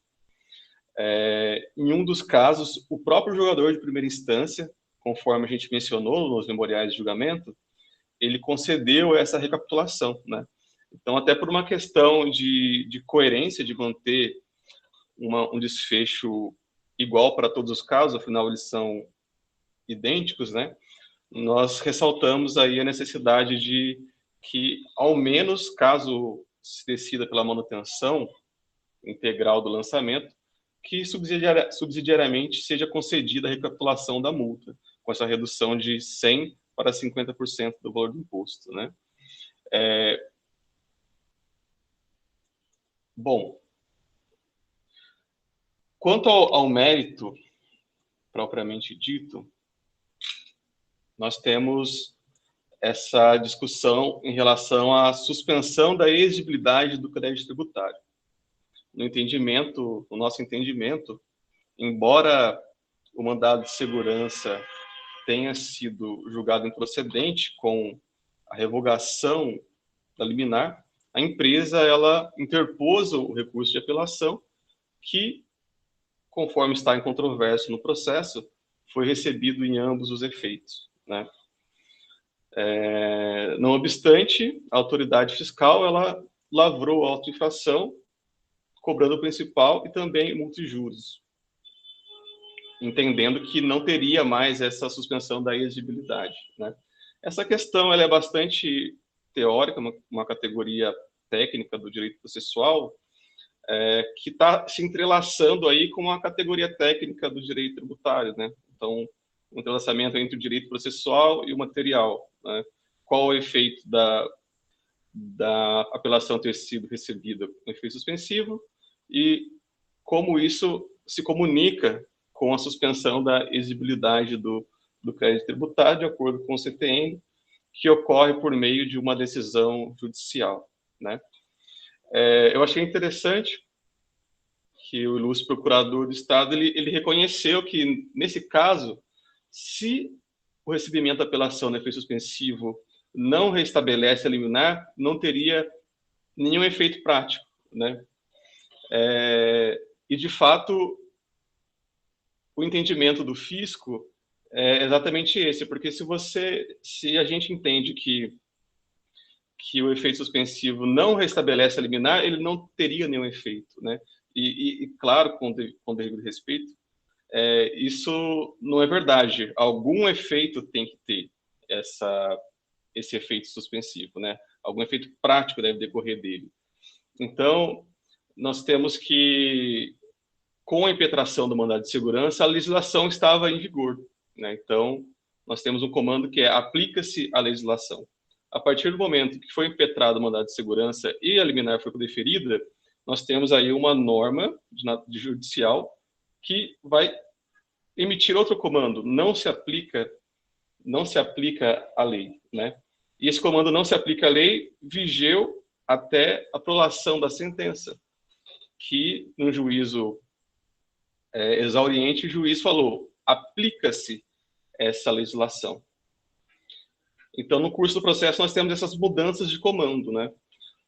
Em um dos casos, o próprio jogador de primeira instância, conforme a gente mencionou nos memoriais de julgamento, ele concedeu essa recapitulação, né? Então, até por uma questão de coerência, de manter um desfecho igual para todos os casos, afinal eles são idênticos, né? Nós ressaltamos aí a necessidade de que, ao menos, caso se decida pela manutenção integral do lançamento, que subsidiariamente seja concedida a recapitulação da multa, com essa redução de 100% para 50% do valor do imposto, né? Bom, quanto ao mérito propriamente dito, nós temos essa discussão em relação à suspensão da exigibilidade do crédito tributário. No nosso entendimento, embora o mandado de segurança tenha sido julgado improcedente com a revogação da liminar, a empresa ela interpôs o recurso de apelação que, conforme está em controvérsia no processo, foi recebido em ambos os efeitos, né? Não obstante, a autoridade fiscal ela lavrou auto-infração, cobrando o principal e também multijuros, entendendo que não teria mais essa suspensão da exigibilidade, né? Essa questão ela é bastante teórica, uma categoria técnica do direito processual, que está se entrelaçando aí com a categoria técnica do direito tributário, né? Então, um entrelaçamento entre o direito processual e o material, né? Qual o efeito da apelação ter sido recebida com efeito suspensivo e como isso se comunica com a suspensão da exigibilidade do crédito tributário, de acordo com o CTN, que ocorre por meio de uma decisão judicial, né? Eu achei interessante que o ilustre procurador do Estado ele reconheceu que, nesse caso, se o recebimento da apelação no efeito suspensivo não restabelece a liminar, não teria nenhum efeito prático, né? E, de fato, o entendimento do fisco é exatamente esse, porque se a gente entende que que o efeito suspensivo não restabelece a liminar, ele não teria nenhum efeito, né? E claro, com devido respeito, isso não é verdade. Algum efeito tem que ter esse efeito suspensivo, né? Algum efeito prático deve decorrer dele. Então, nós temos que, com a impetração do mandado de segurança, a legislação estava em vigor, né? Então, nós temos um comando que é aplica-se a legislação. A partir do momento que foi impetrado o mandado de segurança e a liminar foi deferida, nós temos aí uma norma de judicial que vai emitir outro comando, não se aplica a lei, né? E esse comando não se aplica à lei vigeu até a prolação da sentença, que no juízo exauriente, o juiz falou, aplica-se essa legislação. Então, no curso do processo, nós temos essas mudanças de comando, né?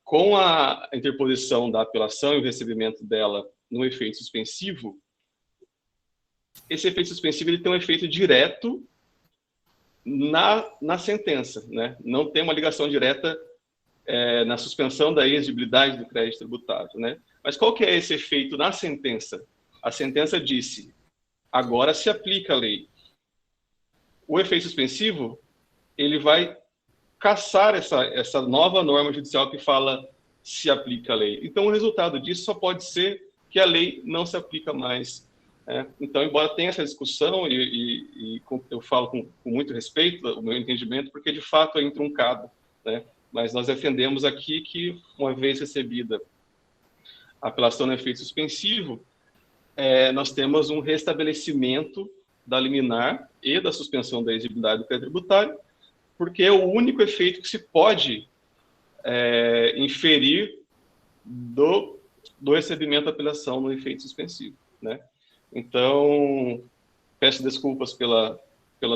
Com a interposição da apelação e o recebimento dela no efeito suspensivo, esse efeito suspensivo ele tem um efeito direto na sentença, né? Não tem uma ligação direta na suspensão da exigibilidade do crédito tributável, né? Mas qual que é esse efeito na sentença? A sentença disse, agora se aplica a lei. O efeito suspensivo, ele vai caçar essa nova norma judicial que fala se aplica a lei. Então, o resultado disso só pode ser que a lei não se aplica mais. Então, embora tenha essa discussão, e eu falo com muito respeito o meu entendimento, porque de fato é entroncado, né? Mas nós defendemos aqui que, uma vez recebida a apelação no efeito suspensivo, nós temos um restabelecimento da liminar e da suspensão da exigibilidade do crédito tributário, porque é o único efeito que se pode inferir do recebimento da apelação no efeito suspensivo, né? Então, peço desculpas pela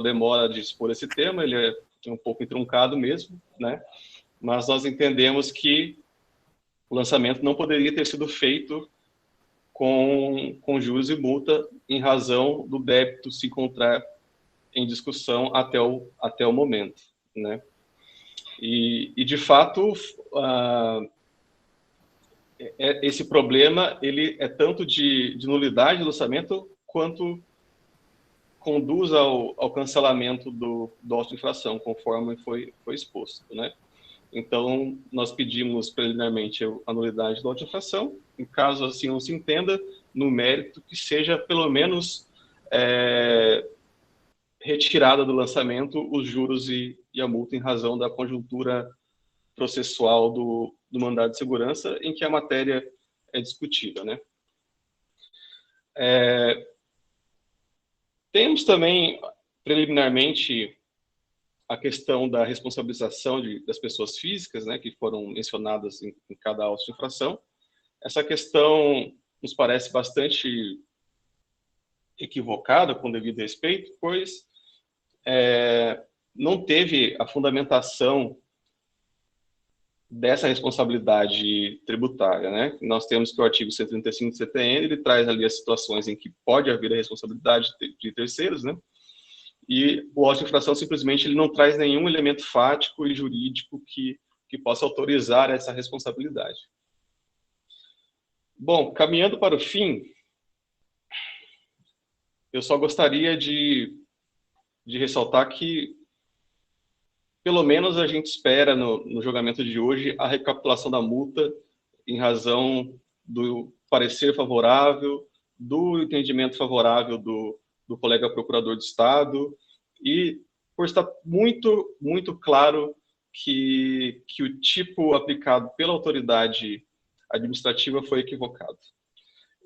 demora de expor esse tema, ele é um pouco entroncado mesmo, né? Mas nós entendemos que o lançamento não poderia ter sido feito com juros e multa em razão do débito se encontrar em discussão até o momento, né? E de fato, esse problema ele é tanto de nulidade do lançamento quanto conduz ao cancelamento do auto de infração, conforme foi exposto, né? Então, nós pedimos preliminarmente a nulidade do auto de infração, em caso assim não se entenda, no mérito que seja pelo menos retirada do lançamento os juros e a multa em razão da conjuntura processual do mandado de segurança em que a matéria é discutida, né? Temos também, preliminarmente, a questão da responsabilização das pessoas físicas, né, que foram mencionadas em cada auto de infração. Essa questão nos parece bastante equivocada, com devido respeito, pois não teve a fundamentação dessa responsabilidade tributária, né? Nós temos que o artigo 135 do CTN, ele traz ali as situações em que pode haver a responsabilidade de terceiros, né? E o auto de infração simplesmente ele não traz nenhum elemento fático e jurídico que possa autorizar essa responsabilidade. Bom, caminhando para o fim, eu só gostaria de ressaltar que, pelo menos a gente espera no julgamento de hoje a recapitulação da multa em razão do parecer favorável, do entendimento favorável do colega procurador de Estado e por estar muito, muito claro que o tipo aplicado pela autoridade administrativa foi equivocado.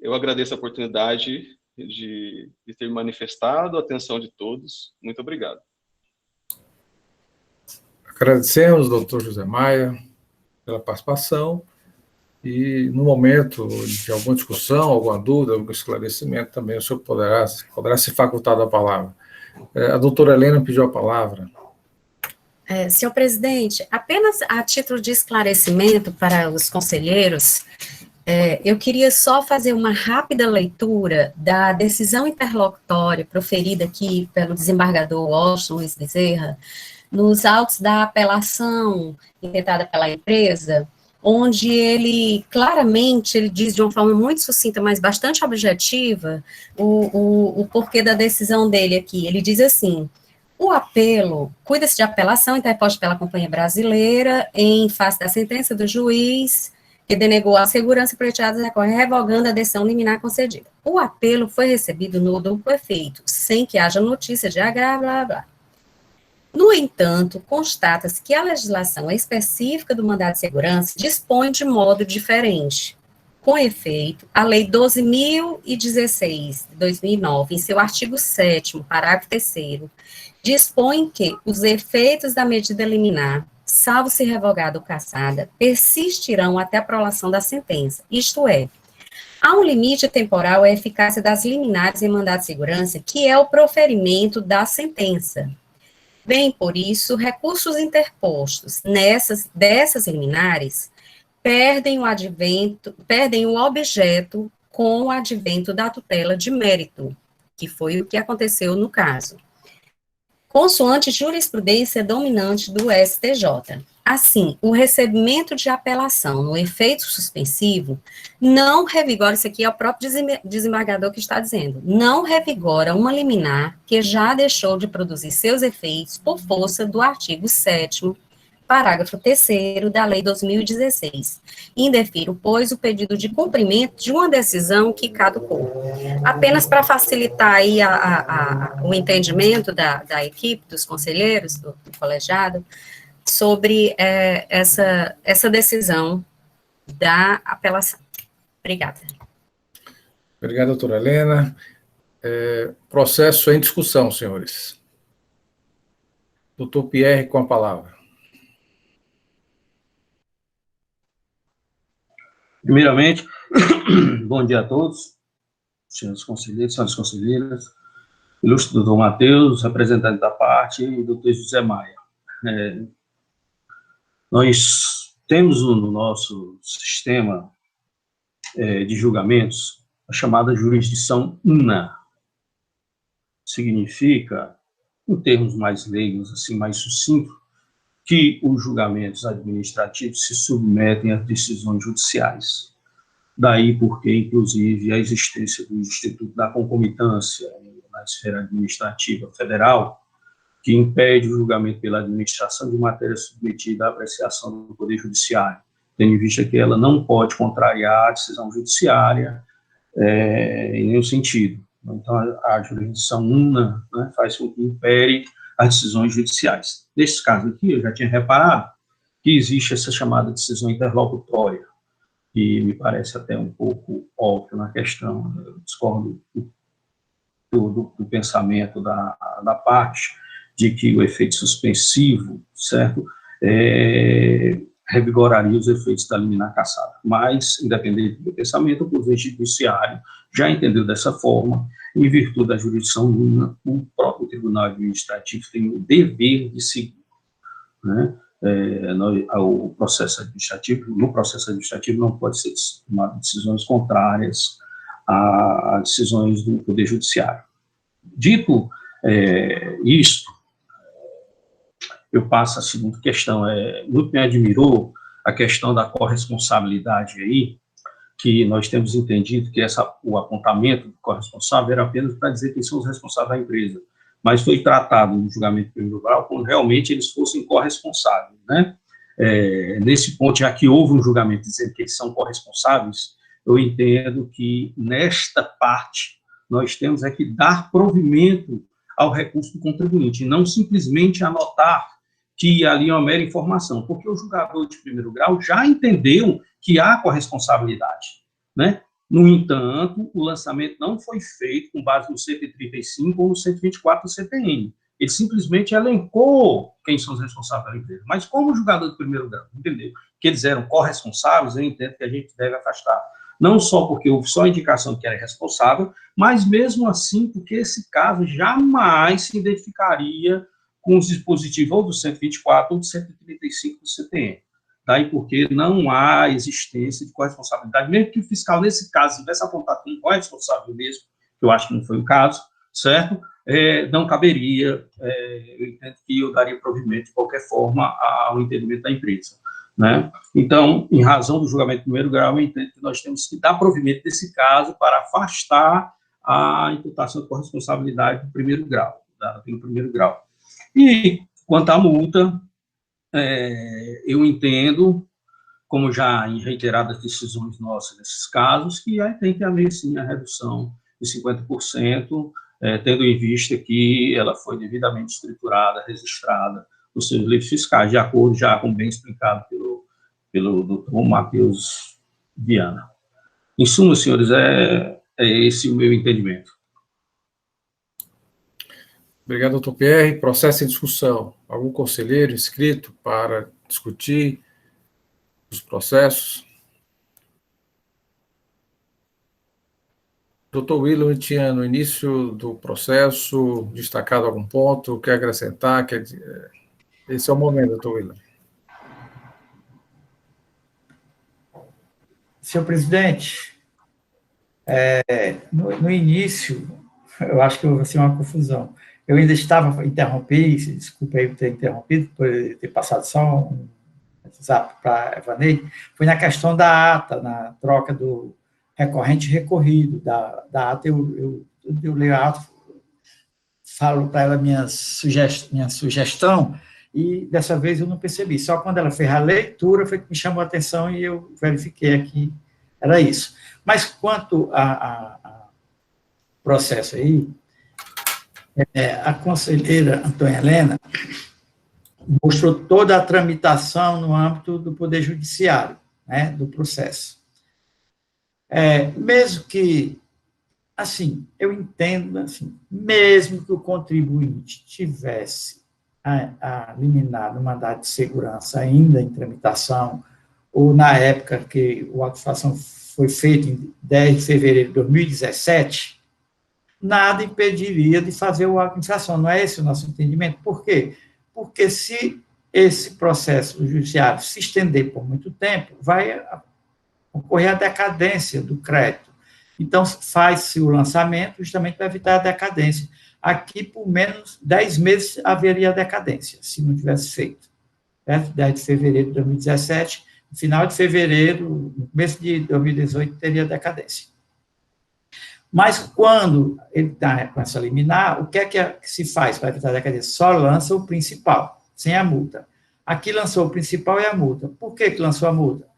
Eu agradeço a oportunidade de ter manifestado a atenção de todos. Muito obrigado. Agradecemos, doutor José Maia, pela participação e, no momento de alguma discussão, alguma dúvida, algum esclarecimento, também o senhor poderá se facultar da palavra. A doutora Helena pediu a palavra. Senhor presidente, apenas a título de esclarecimento para os conselheiros, eu queria só fazer uma rápida leitura da decisão interlocutória proferida aqui pelo desembargador Washington Luiz Bezerra, nos autos da apelação intentada pela empresa, onde ele claramente ele diz de uma forma muito sucinta, mas bastante objetiva, o porquê da decisão dele aqui. Ele diz assim: o apelo, cuida-se de apelação interposta pela Companhia Brasileira em face da sentença do juiz que denegou a segurança pleiteada revogando a decisão liminar concedida. O apelo foi recebido no duplo efeito, sem que haja notícia de agravo, blá, blá. No entanto, constata-se que a legislação específica do mandado de segurança dispõe de modo diferente. Com efeito, a Lei 12.016, de 2009, em seu artigo 7º, parágrafo 3º, dispõe que os efeitos da medida liminar, salvo se revogada ou cassada, persistirão até a prolação da sentença, isto é, há um limite temporal à eficácia das liminares em mandado de segurança, que é o proferimento da sentença. Bem, por isso, recursos interpostos dessas liminares perdem o objeto com o advento da tutela de mérito, que foi o que aconteceu no caso, consoante jurisprudência dominante do STJ. Assim, o recebimento de apelação no efeito suspensivo não revigora, isso aqui é o próprio desembargador que está dizendo, não revigora uma liminar que já deixou de produzir seus efeitos por força do artigo 7º, parágrafo 3º da Lei 2016. Indefiro, pois, o pedido de cumprimento de uma decisão que caducou. Apenas para facilitar aí o entendimento da equipe, dos conselheiros, do colegiado, sobre essa decisão da apelação. Obrigada. Obrigado, doutora Helena. Processo em discussão, senhores. Doutor Pierre, com a palavra. Primeiramente, bom dia a todos, senhores conselheiros, senhoras conselheiras, ilustre doutor Matheus, representante da parte, e doutor José Maia. Nós temos no nosso sistema de julgamentos a chamada jurisdição una. Significa, em termos mais leigos, assim, mais sucintos, que os julgamentos administrativos se submetem às decisões judiciais. Daí porque, inclusive, a existência do Instituto da Concomitância na esfera administrativa federal, que impede o julgamento pela administração de matéria submetida à apreciação do Poder Judiciário, tendo em vista que ela não pode contrariar a decisão judiciária em nenhum sentido. Então, a jurisdição una, né, faz com que impere as decisões judiciais. Nesse caso aqui, eu já tinha reparado que existe essa chamada decisão interlocutória, que me parece até um pouco óbvio na questão, eu discordo do pensamento da parte, de que o efeito suspensivo, certo, revigoraria os efeitos da liminar cassada. Mas, independente do pensamento, o Poder Judiciário já entendeu dessa forma, em virtude da jurisdição una, o próprio Tribunal Administrativo tem o dever de seguir, né? No processo administrativo não pode ser tomado decisões contrárias a decisões do Poder Judiciário. Dito isto, eu passo à segunda questão. Muito me admirou a questão da corresponsabilidade aí, que nós temos entendido que o apontamento do corresponsável era apenas para dizer quem são os responsáveis da empresa, mas foi tratado no julgamento de primeiro grau como realmente eles fossem corresponsáveis, né? Nesse ponto, já que houve um julgamento dizendo que eles são corresponsáveis, eu entendo que nesta parte nós temos que dar provimento ao recurso do contribuinte, e não simplesmente anotar que ali é uma mera informação, porque o julgador de primeiro grau já entendeu que há corresponsabilidade, né? No entanto, o lançamento não foi feito com base no 135 ou no 124 do CTN. Ele simplesmente elencou quem são os responsáveis pela empresa. Mas como o julgador de primeiro grau entendeu que eles eram corresponsáveis, eu entendo que a gente deve afastar. Não só porque houve só a indicação que era responsável, mas mesmo assim porque esse caso jamais se identificaria com os dispositivos ou do 124 ou do 135 do CTN. Daí porque não há existência de corresponsabilidade, mesmo que o fiscal, nesse caso, tivesse apontado como corresponsável mesmo, que eu acho que não foi o caso, certo? Não caberia, eu entendo que eu daria provimento, de qualquer forma, ao entendimento da empresa, né? Então, em razão do julgamento de primeiro grau, eu entendo que nós temos que dar provimento desse caso para afastar a imputação de corresponsabilidade do primeiro grau, pelo primeiro grau. E, quanto à multa, eu entendo, como já em reiteradas decisões nossas nesses casos, que aí tem que haver, sim, a redução de 50%, tendo em vista que ela foi devidamente estruturada, registrada nos seus livros fiscais, de acordo já com bem explicado pelo doutor Matheus Viana. Em suma, senhores, é esse o meu entendimento. Obrigado, doutor Pierre. Processo em discussão. Algum conselheiro inscrito para discutir os processos? Doutor William tinha, no início do processo, destacado algum ponto, quer acrescentar? Esse é o momento, doutor William. Senhor presidente, no início, eu acho que houve assim, uma confusão. Eu ainda interrompi, desculpa aí por ter interrompido, por ter passado só um WhatsApp para a Evanei, foi na questão da ata, na troca do recorrente e recorrido. Da ata, eu leio a ata, falo para ela minha sugestão, e dessa vez eu não percebi. Só quando ela fez a leitura foi que me chamou a atenção e eu verifiquei aqui, era isso. Mas quanto a processo aí, a conselheira Antônia Helena mostrou toda a tramitação no âmbito do Poder Judiciário, né, do processo. Mesmo que, assim, eu entendo, assim, mesmo que o contribuinte tivesse a liminar no mandado de segurança ainda em tramitação, ou na época que o auto de infração foi feito em 10 de fevereiro de 2017, nada impediria de fazer o auto de infração. Não é esse o nosso entendimento? Por quê? Porque se esse processo judiciário se estender por muito tempo, vai ocorrer a decadência do crédito. Então, faz-se o lançamento justamente para evitar a decadência. Aqui, por menos 10 meses, haveria decadência, se não tivesse feito. 10 de fevereiro de 2017, no final de fevereiro, no começo de 2018, teria decadência. Mas, quando ele está com essa liminar, o que é que se faz para evitar a decadência? Só lança o principal, sem a multa. Aqui lançou o principal e a multa. Por que lançou a multa?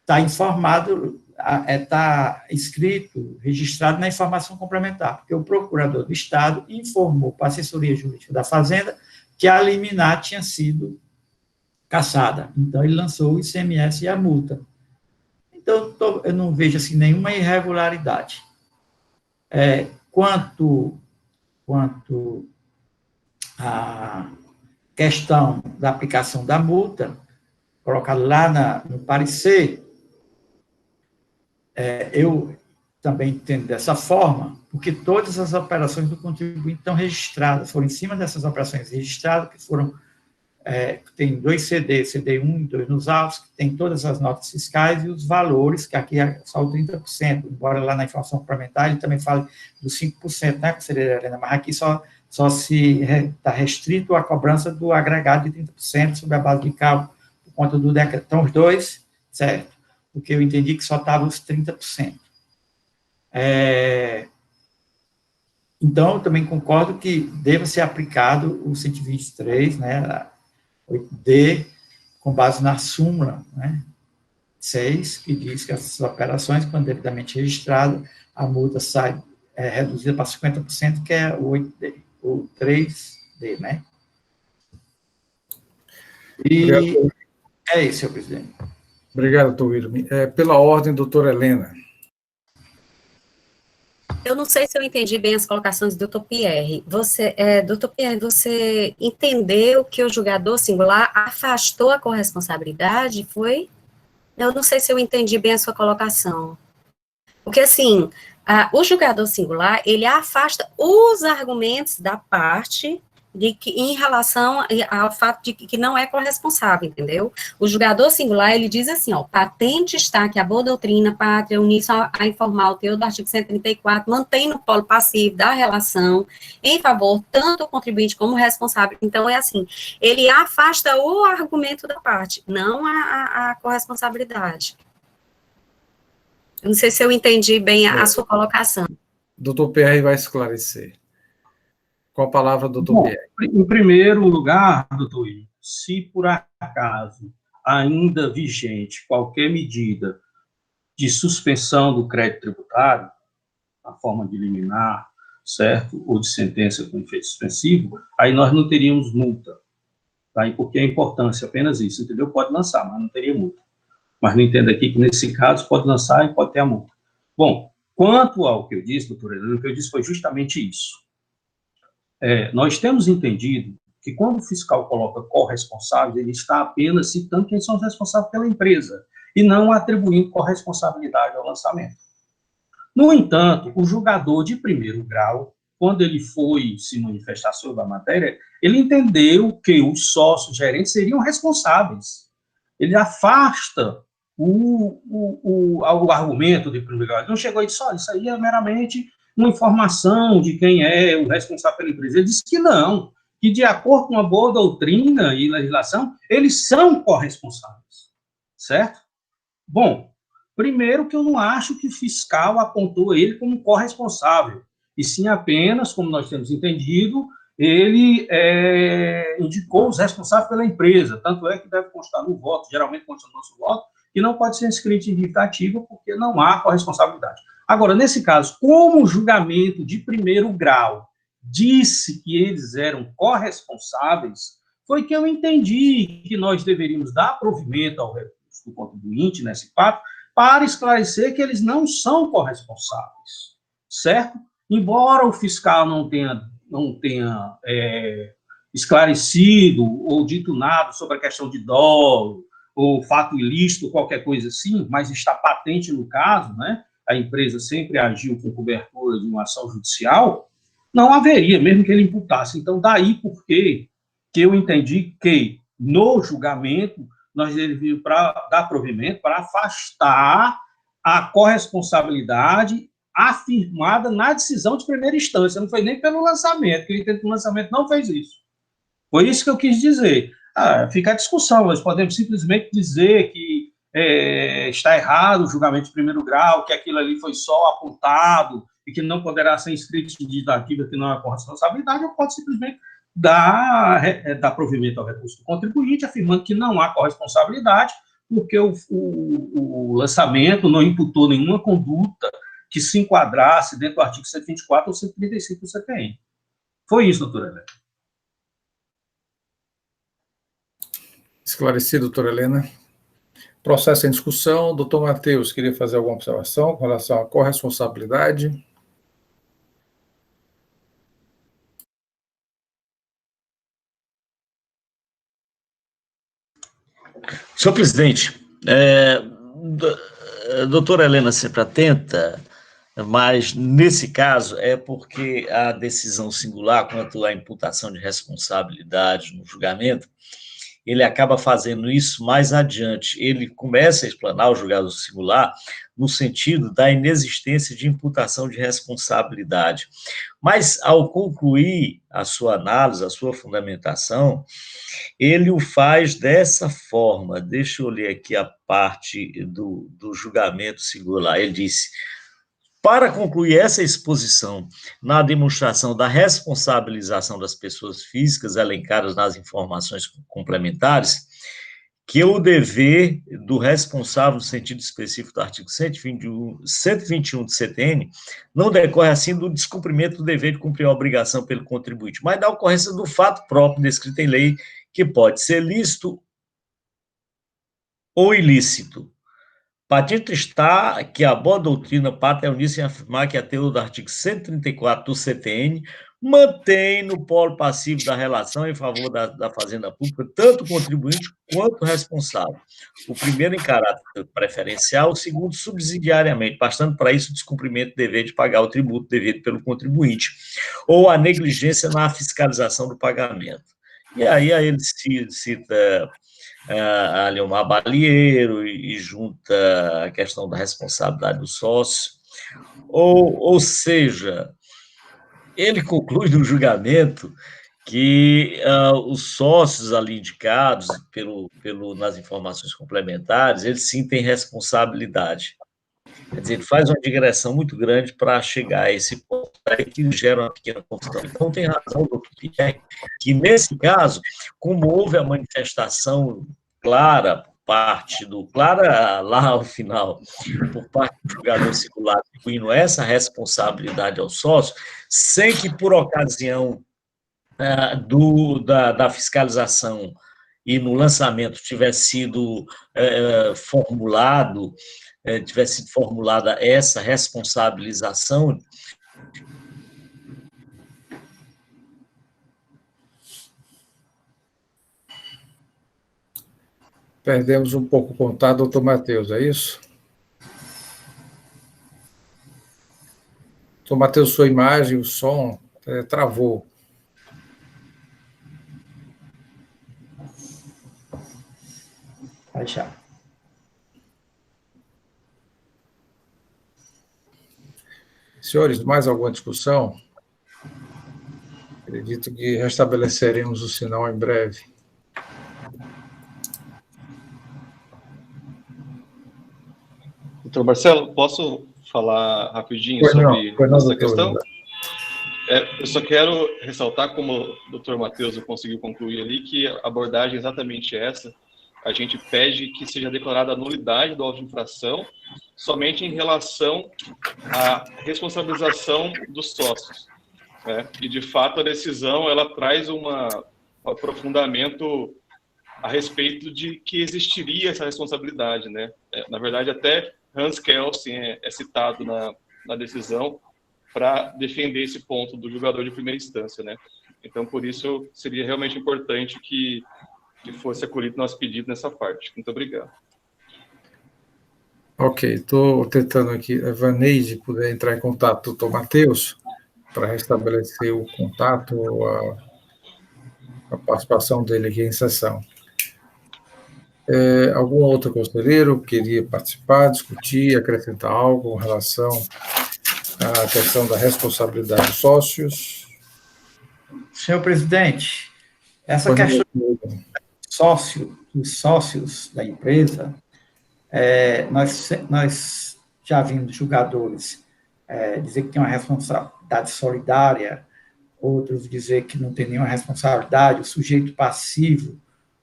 Está informado, está escrito, registrado na informação complementar, porque o procurador do Estado informou para a assessoria jurídica da Fazenda que a liminar tinha sido cassada. Então, ele lançou o ICMS e a multa. Então, eu não vejo assim, nenhuma irregularidade. Quanto à questão da aplicação da multa, colocado lá no parecer, eu também entendo dessa forma, porque todas as operações do contribuinte estão registradas, foram em cima dessas operações registradas, que foram, tem 2 CDs, CD1 e 2 nos autos, que tem todas as notas fiscais e os valores, que aqui é só o 30%, embora lá na informação complementar ele também fale dos 5%, né, conselheira Helena, mas aqui só se está restrito à cobrança do agregado de 30% sobre a base de cálculo, por conta do decreto. Então, os dois, certo, porque eu entendi que só estavam os 30%. Então, eu também concordo que deva ser aplicado o 123, né, 8D, com base na súmula, né, 6, que diz que essas operações, quando devidamente registradas, a multa sai reduzida para 50%, que é o 8D, o 3D, né. E obrigado. É isso, senhor presidente. Obrigado, doutor William. Pela ordem, doutora Helena. Eu não sei se eu entendi bem as colocações do doutor Pierre. Doutor Pierre, você entendeu que o julgador singular afastou a corresponsabilidade, foi? Eu não sei se eu entendi bem a sua colocação. Porque, assim, o julgador singular, ele afasta os argumentos da parte em relação ao fato de que não é corresponsável, entendeu? O julgador singular, ele diz assim, ó, patente está que a boa doutrina pátria, unísson a informar o teor do artigo 134, mantém no polo passivo da relação em favor tanto o contribuinte como o responsável. Então, é assim, ele afasta o argumento da parte, não a corresponsabilidade. Eu não sei se eu entendi bem a sua colocação. Doutor Pierre vai esclarecer. Com a palavra, doutor Pierre. Em primeiro lugar, doutor William, se por acaso ainda vigente qualquer medida de suspensão do crédito tributário, na forma de liminar, certo? Ou de sentença com efeito suspensivo, aí nós não teríamos multa. Tá? E porque a importância é apenas isso, entendeu? Pode lançar, mas não teria multa. Mas não entenda aqui que, nesse caso, pode lançar e pode ter a multa. Bom, quanto ao que eu disse, doutor Helena, o que eu disse foi justamente isso. Nós temos entendido que, quando o fiscal coloca corresponsável, ele está apenas citando quem são os responsáveis pela empresa, e não atribuindo corresponsabilidade ao lançamento. No entanto, o julgador de primeiro grau, quando ele foi se manifestar sobre a matéria, ele entendeu que os sócios gerentes seriam responsáveis. Ele afasta o argumento de primeiro grau. Ele não chegou e disse, olha, isso aí é meramente uma informação de quem é o responsável pela empresa. Ele disse que não, que de acordo com a boa doutrina e legislação, eles são corresponsáveis, certo? Bom, primeiro que eu não acho que o fiscal apontou ele como corresponsável, e sim apenas, como nós temos entendido, ele indicou os responsáveis pela empresa, tanto é que deve constar no voto, geralmente consta no nosso voto, que não pode ser inscrito indicativo porque não há corresponsabilidade. Agora, nesse caso, como o julgamento de primeiro grau disse que eles eram corresponsáveis, foi que eu entendi que nós deveríamos dar provimento ao recurso do contribuinte nesse fato, para esclarecer que eles não são corresponsáveis, certo? Embora o fiscal não tenha esclarecido ou dito nada sobre a questão de dolo, ou fato ilícito, qualquer coisa assim, mas está patente no caso, né? A empresa sempre agiu com cobertura de uma ação judicial, não haveria, mesmo que ele imputasse. Então, daí por que eu entendi que, no julgamento, nós deveríamos dar provimento para afastar a corresponsabilidade afirmada na decisão de primeira instância. Não foi nem pelo lançamento, que ele entende que o lançamento não fez isso. Foi isso que eu quis dizer. Fica a discussão, nós podemos simplesmente dizer que está errado o julgamento de primeiro grau, que aquilo ali foi só apontado e que não poderá ser inscrito em ditativa que não é corresponsabilidade, ou pode simplesmente dar provimento ao recurso do contribuinte, afirmando que não há corresponsabilidade, porque o lançamento não imputou nenhuma conduta que se enquadrasse dentro do artigo 124 ou 135 do CPM. Foi isso, doutora Helena. Esclarecido, doutora Helena. Processo em discussão. Doutor Matheus, queria fazer alguma observação com relação à corresponsabilidade? Senhor presidente, doutora Helena sempre atenta, mas nesse caso é porque a decisão singular quanto à imputação de responsabilidade no julgamento, ele acaba fazendo isso mais adiante. Ele começa a explanar o julgado singular no sentido da inexistência de imputação de responsabilidade. Mas, ao concluir a sua análise, a sua fundamentação, ele o faz dessa forma. Deixa eu ler aqui a parte do julgamento singular. Ele disse: para concluir essa exposição na demonstração da responsabilização das pessoas físicas elencadas nas informações complementares, que o dever do responsável no sentido específico do artigo 121 do CTN não decorre, assim, do descumprimento do dever de cumprir a obrigação pelo contribuinte, mas da ocorrência do fato próprio descrito em lei, que pode ser lícito ou ilícito. Patente está que a boa doutrina pátria é uníssona em afirmar que a teor do artigo 134 do CTN mantém no polo passivo da relação em favor da fazenda pública tanto o contribuinte quanto o responsável. O primeiro em caráter preferencial, o segundo subsidiariamente, bastando para isso o descumprimento do dever de pagar o tributo devido pelo contribuinte, ou a negligência na fiscalização do pagamento. E aí ele cita a Leomar Balieiro e junta a questão da responsabilidade do sócio, ou seja, ele conclui no julgamento que os sócios ali indicados nas informações complementares, eles sim têm responsabilidade. Quer dizer, ele faz uma digressão muito grande para chegar a esse ponto, aí que gera uma pequena confusão. Então, tem razão, doutor Pierre, que nesse caso, como houve a manifestação clara, clara lá ao final, por parte do julgador singular, atribuindo essa responsabilidade ao sócio, sem que, por ocasião da fiscalização e no lançamento tivesse sido formulada essa responsabilização. Perdemos um pouco o contato, doutor Matheus, é isso? Doutor Matheus, sua imagem, o som travou. Vai já. Senhores, mais alguma discussão? Acredito que restabeleceremos o sinal em breve. Doutor Marcelo, posso falar rapidinho sobre essa questão? Eu só quero ressaltar, como o doutor Matheus conseguiu concluir ali, que a abordagem é exatamente essa. A gente pede que seja declarada a nulidade do auto de infração somente em relação à responsabilização dos sócios, né? E, de fato, a decisão ela traz um aprofundamento a respeito de que existiria essa responsabilidade, né? Na verdade, até Hans Kelsen é citado na decisão para defender esse ponto do julgador de primeira instância, né? Então, por isso, seria realmente importante que fosse acolhido nosso pedido nessa parte. Muito obrigado. Ok, estou tentando aqui, a Vaneide puder entrar em contato com o doutor Matheus para restabelecer o contato, a participação dele aqui em sessão. Algum outro conselheiro queria participar, discutir, acrescentar algo com relação à questão da responsabilidade dos sócios? Senhor presidente, essa questão dos sócios da empresa, nós já vimos julgadores dizer que tem uma responsabilidade solidária, outros dizer que não tem nenhuma responsabilidade, o sujeito passivo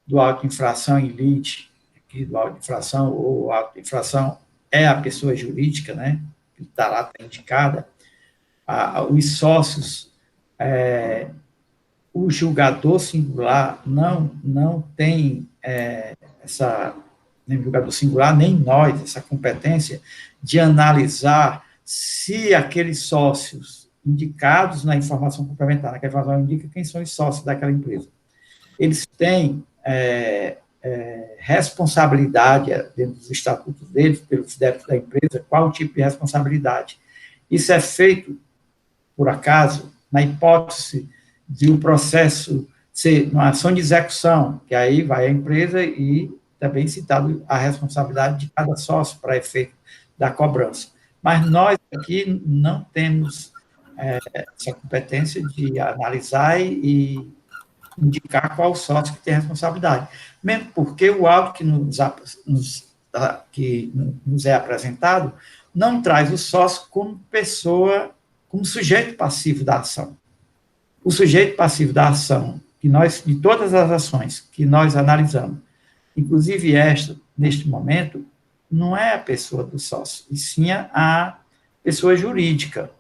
do auto de infração em lite, aqui do auto de infração, ou auto de infração é a pessoa jurídica, né, que está lá, está indicada, os sócios, o julgador singular não tem nem o julgador singular, nem nós, essa competência de analisar se aqueles sócios indicados na informação complementar, naquela informação indica quem são os sócios daquela empresa. Eles têm responsabilidade dentro dos estatutos deles, pelos débitos da empresa, qual tipo de responsabilidade. Isso é feito, por acaso, na hipótese de o processo ser uma ação de execução, que aí vai a empresa e também citado a responsabilidade de cada sócio para efeito da cobrança. Mas nós aqui não temos essa competência de analisar e indicar qual sócio que tem responsabilidade. Mesmo porque o auto que nos é apresentado não traz o sócio como pessoa, como sujeito passivo da ação. O sujeito passivo da ação, de todas as ações que nós analisamos, inclusive esta, neste momento, não é a pessoa do sócio, e sim a pessoa jurídica.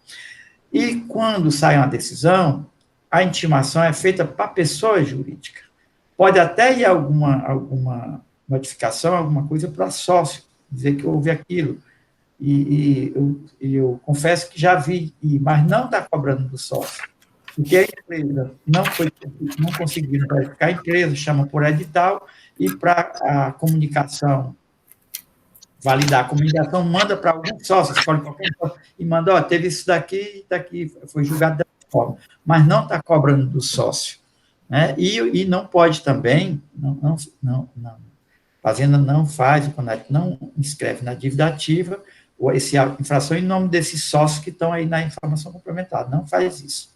E quando sai uma decisão, a intimação é feita para a pessoa jurídica. Pode até ir alguma notificação, alguma coisa para sócio, dizer que houve aquilo. E eu confesso que já vi, mas não está cobrando do sócio. Porque a empresa não conseguiram verificar a empresa, chama por edital, e para a comunicação, validar a comunicação, manda para algum sócio, escolhe qualquer sócio, e manda, ó, teve isso daqui, foi julgado dessa forma, mas não está cobrando do sócio, né? E não pode também, a Fazenda não faz, quando não inscreve na dívida ativa, essa infração em nome desses sócios que estão aí na informação complementar, não faz isso.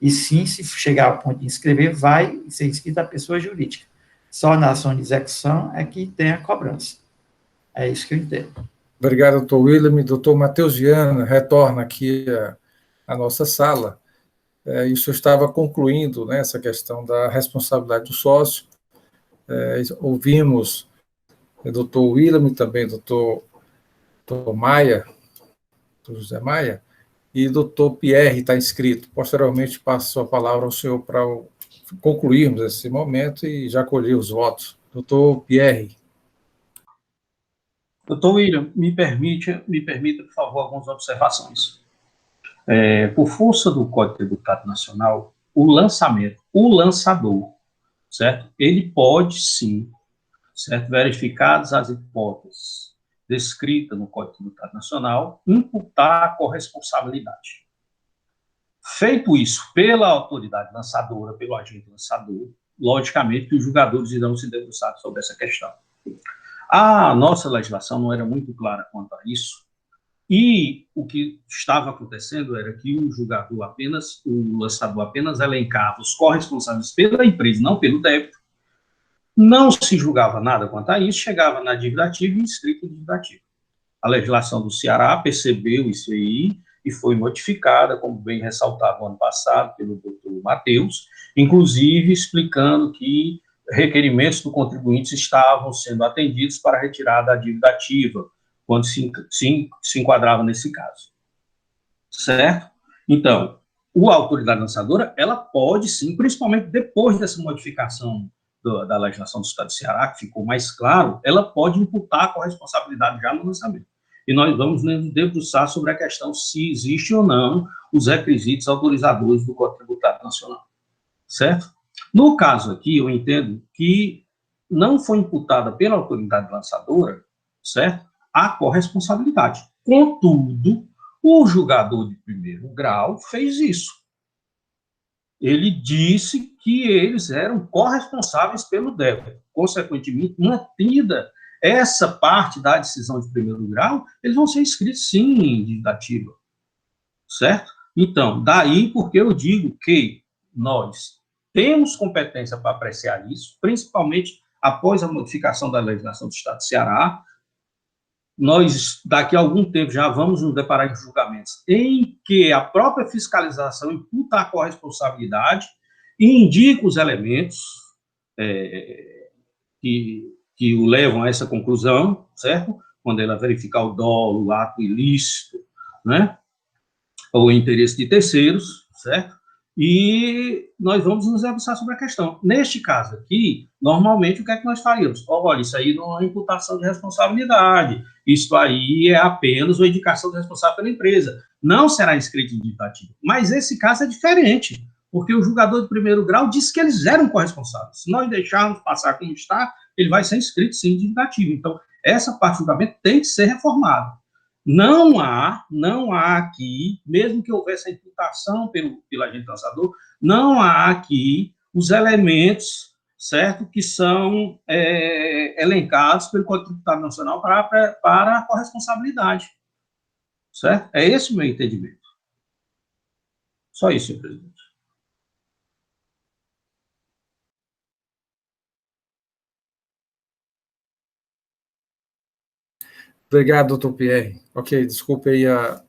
E sim, se chegar ao ponto de inscrever, vai ser inscrita a pessoa jurídica. Só na ação de execução é que tem a cobrança. É isso que eu entendo. Obrigado, doutor William. Doutor Matheus Viana retorna aqui à nossa sala. E o senhor estava concluindo, né, essa questão da responsabilidade do sócio. Ouvimos o doutor William e também o doutor Maia, doutor José Maia, e o doutor Pierre está inscrito. Posteriormente, passo a palavra ao senhor para concluirmos esse momento e já colher os votos. Doutor Pierre. Doutor William, me permita, por favor, algumas observações. Por força do Código Tributário Nacional, o lançador, certo? Ele pode, sim, certo? Verificadas as hipóteses descritas no Código Tributário Nacional, imputar a corresponsabilidade. Feito isso pela autoridade lançadora, pelo agente lançador, logicamente que os julgadores irão se debruçar sobre essa questão. A nossa legislação não era muito clara quanto a isso, e o que estava acontecendo era que o lançador apenas elencava os corresponsáveis pela empresa, não pelo débito, não se julgava nada quanto a isso, chegava na dívida ativa e inscrito em dívida ativa. A legislação do Ceará percebeu isso aí e foi modificada, como bem ressaltado no ano passado pelo doutor Matheus, inclusive explicando que requerimentos do contribuinte estavam sendo atendidos para a retirada da dívida ativa, quando se enquadrava nesse caso. Certo? Então, a autoridade lançadora, ela pode sim, principalmente depois dessa modificação da legislação do Estado do Ceará, que ficou mais claro, ela pode imputar a corresponsabilidade já no lançamento. E nós vamos nos debruçar sobre a questão se existe ou não os requisitos autorizadores do Código Tributário Nacional. Certo? No caso aqui, eu entendo que não foi imputada pela autoridade lançadora, certo, a corresponsabilidade. Contudo, o julgador de primeiro grau fez isso. Ele disse que eles eram corresponsáveis pelo débito. Consequentemente, mantida essa parte da decisão de primeiro grau, eles vão ser inscritos, sim, em dívida ativa. Certo? Então, daí porque eu digo que nós temos competência para apreciar isso, principalmente após a modificação da legislação do Estado do Ceará. Nós, daqui a algum tempo, já vamos nos deparar em julgamentos em que a própria fiscalização imputa a corresponsabilidade e indica os elementos que o levam a essa conclusão, certo? Quando ela verificar o dolo, o ato ilícito, né? Ou o interesse de terceiros, certo? E nós vamos nos debruçar sobre a questão. Neste caso aqui, normalmente, o que é que nós faríamos? Olha, isso aí não é imputação de responsabilidade, isso aí é apenas uma indicação de responsável pela empresa. Não será inscrito em dívida ativa. Mas esse caso é diferente, porque o julgador de primeiro grau disse que eles eram corresponsáveis. Se nós deixarmos passar como está, ele vai ser inscrito, sim, em dívida ativa. Então, essa parte do julgamento tem que ser reformada. Não há aqui, mesmo que houvesse a imputação pelo agente lançador, não há aqui os elementos, certo, que são elencados pelo Código Tributário Nacional para a corresponsabilidade, certo? É esse o meu entendimento. Só isso, senhor presidente. Obrigado, doutor Pierre. Ok, desculpe aí o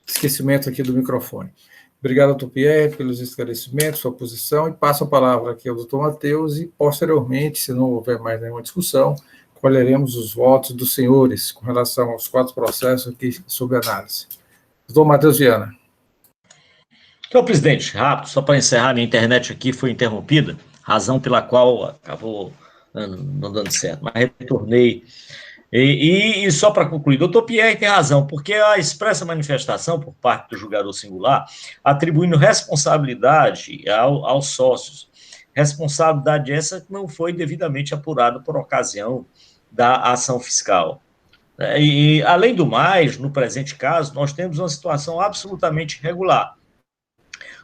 esquecimento aqui do microfone. Obrigado, doutor Pierre, pelos esclarecimentos, sua posição, e passo a palavra aqui ao doutor Matheus, e posteriormente, se não houver mais nenhuma discussão, colheremos os votos dos senhores com relação aos 4 processos aqui sob análise. Doutor Matheus Viana. Então, presidente, rápido, só para encerrar, minha internet aqui foi interrompida, razão pela qual acabou não dando certo, mas retornei E só para concluir, doutor Pierre tem razão, porque a expressa manifestação por parte do julgador singular, atribuindo responsabilidade aos sócios, responsabilidade essa que não foi devidamente apurada por ocasião da ação fiscal. E, além do mais, no presente caso, nós temos uma situação absolutamente irregular.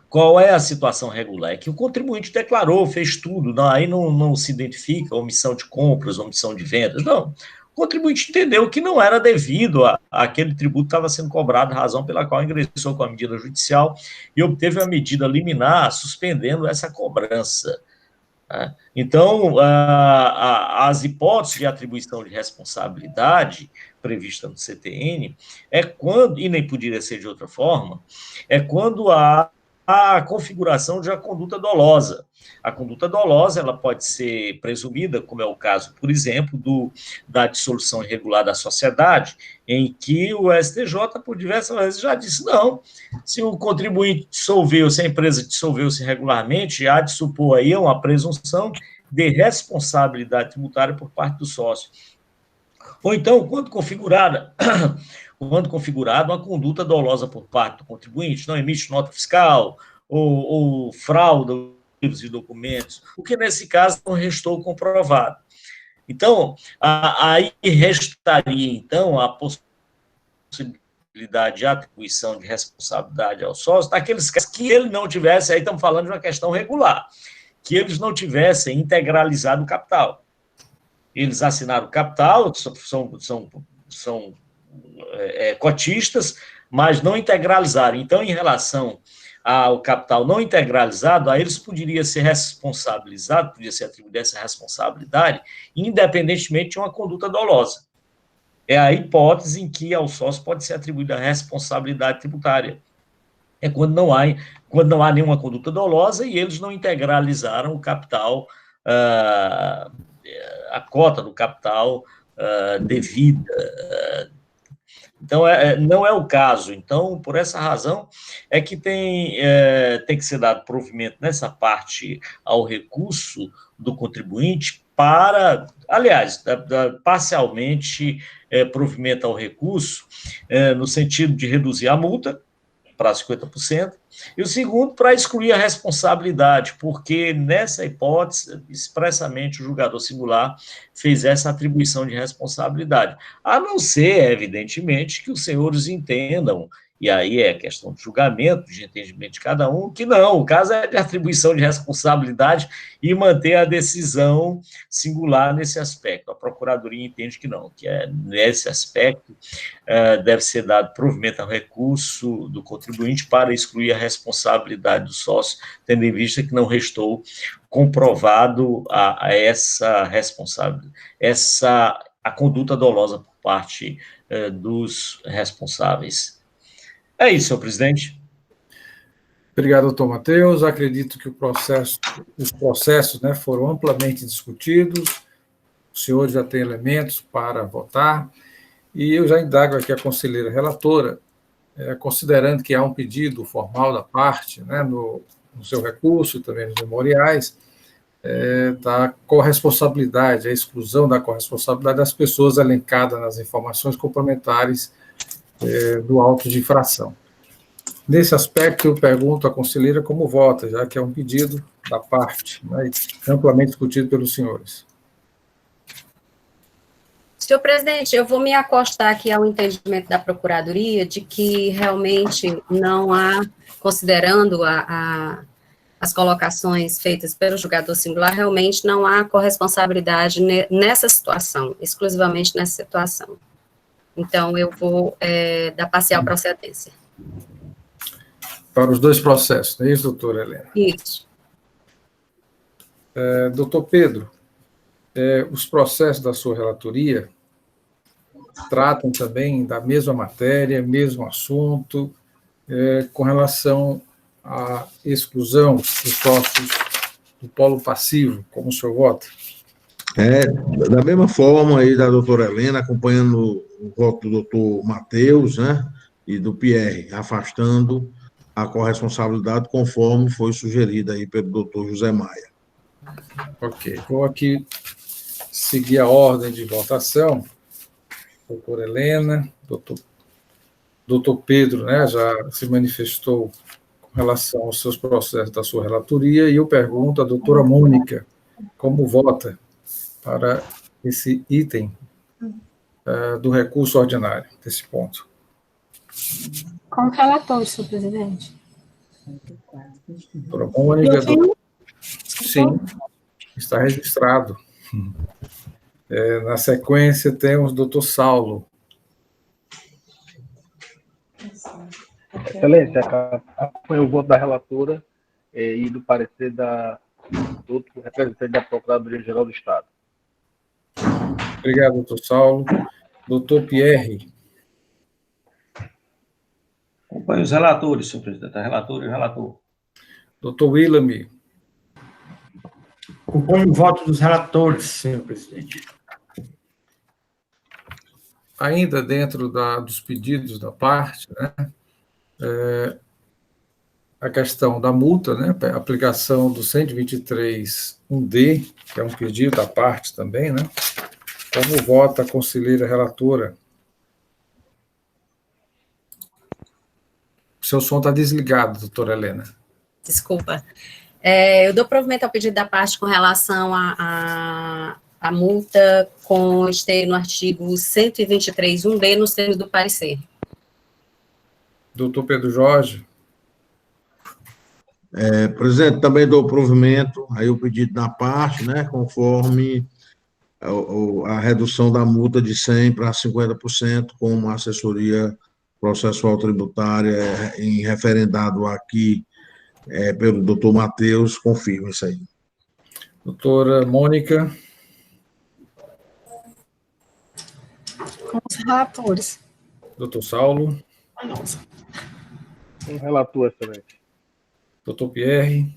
Qual é a situação regular? É que o contribuinte declarou, fez tudo, aí não se identifica omissão de compras, omissão de vendas, não. O contribuinte entendeu que não era devido àquele tributo que estava sendo cobrado, razão pela qual ingressou com a medida judicial e obteve a medida liminar suspendendo essa cobrança. Então, as hipóteses de atribuição de responsabilidade prevista no CTN é quando, e nem poderia ser de outra forma, é quando há a configuração de uma conduta dolosa. A conduta dolosa ela pode ser presumida, como é o caso, por exemplo, da dissolução irregular da sociedade, em que o STJ, por diversas vezes, já disse, não, se o contribuinte dissolveu, se a empresa dissolveu-se irregularmente, há de supor aí uma presunção de responsabilidade tributária por parte do sócio. Ou então, quando configurada uma conduta dolosa por parte do contribuinte, não emite nota fiscal ou frauda livros e documentos, o que nesse caso não restou comprovado. Então, aí restaria, então, a possibilidade de atribuição de responsabilidade ao sócio naqueles casos que ele não tivesse, aí estamos falando de uma questão regular, que eles não tivessem integralizado o capital. Eles assinaram o capital, são cotistas, mas não integralizaram. Então, em relação ao capital não integralizado, a eles poderia ser responsabilizado, poderia ser atribuída essa responsabilidade, independentemente de uma conduta dolosa. É a hipótese em que ao sócio pode ser atribuída a responsabilidade tributária. É quando não há nenhuma conduta dolosa e eles não integralizaram o capital, a cota do capital devida. Então, não é o caso. Então, por essa razão, é que tem que ser dado provimento nessa parte ao recurso do contribuinte para, aliás, parcialmente provimento ao recurso, no sentido de reduzir a multa para 50%, e o segundo, para excluir a responsabilidade, porque nessa hipótese, expressamente, o julgador singular fez essa atribuição de responsabilidade, a não ser, evidentemente, que os senhores entendam, e aí é questão de julgamento, de entendimento de cada um, que não, o caso é de atribuição de responsabilidade e manter a decisão singular nesse aspecto. A Procuradoria entende que não, que nesse aspecto deve ser dado provimento ao recurso do contribuinte para excluir a responsabilidade do sócio, tendo em vista que não restou comprovado a essa responsabilidade, a conduta dolosa por parte dos responsáveis. É isso, senhor presidente. Obrigado, doutor Matheus. Acredito que os processos foram amplamente discutidos, o senhor já tem elementos para votar, e eu já indago aqui a conselheira relatora, considerando que há um pedido formal da parte, no seu recurso, também nos memoriais, da corresponsabilidade, a exclusão da corresponsabilidade das pessoas elencadas nas informações complementares do auto de infração. Nesse aspecto, eu pergunto à conselheira como vota, já que é um pedido da parte, amplamente discutido pelos senhores. Senhor presidente, eu vou me acostar aqui ao entendimento da Procuradoria de que realmente não há, considerando as colocações feitas pelo julgador singular, realmente não há corresponsabilidade nessa situação, exclusivamente nessa situação. Então, eu vou dar parcial procedência. Para os dois processos, não é isso, doutora Helena? Isso. Doutor Pedro, os processos da sua relatoria tratam também da mesma matéria, mesmo assunto, com relação à exclusão dos sócios do polo passivo, como o senhor vota? Da mesma forma aí da doutora Helena, acompanhando o voto do doutor Matheus, e do Pierre, afastando a corresponsabilidade conforme foi sugerida aí pelo doutor José Maia. Ok, vou aqui seguir a ordem de votação doutora Helena, doutor Pedro, né, já se manifestou com relação aos seus processos da sua relatoria, e eu pergunto à doutora Mônica como vota para esse item do recurso ordinário, desse ponto. Como relator, senhor presidente. Doutora Mônica, sim, está registrado. Na sequência, temos o doutor Saulo. Excelência, acompanho o voto da relatora e do parecer do outro representante da Procuradoria-Geral do Estado. Obrigado, doutor Saulo. Doutor Pierre. Acompanho os relatores, senhor presidente, a relatora e o relator. Doutor Willam. Acompanho o voto dos relatores, senhor presidente. Ainda dentro dos pedidos da parte, né, a questão da multa, né, a aplicação do 123.1D, que é um pedido da parte também, né? Como vota a conselheira relatora? Seu som está desligado, doutora Helena. Desculpa. Eu dou provimento ao pedido da parte com relação à multa com esteio no artigo 123.1D, nos termos do parecer. Doutor Pedro Jorge. Presidente, também dou provimento aí o pedido da parte, né, conforme a redução da multa de 100% para 50%, como a assessoria processual tributária em referendado aqui pelo doutor Matheus, confirma isso aí. Doutora Mônica. Com os relatores. Doutor Saulo. Um relator, excelente. Doutor Pierre.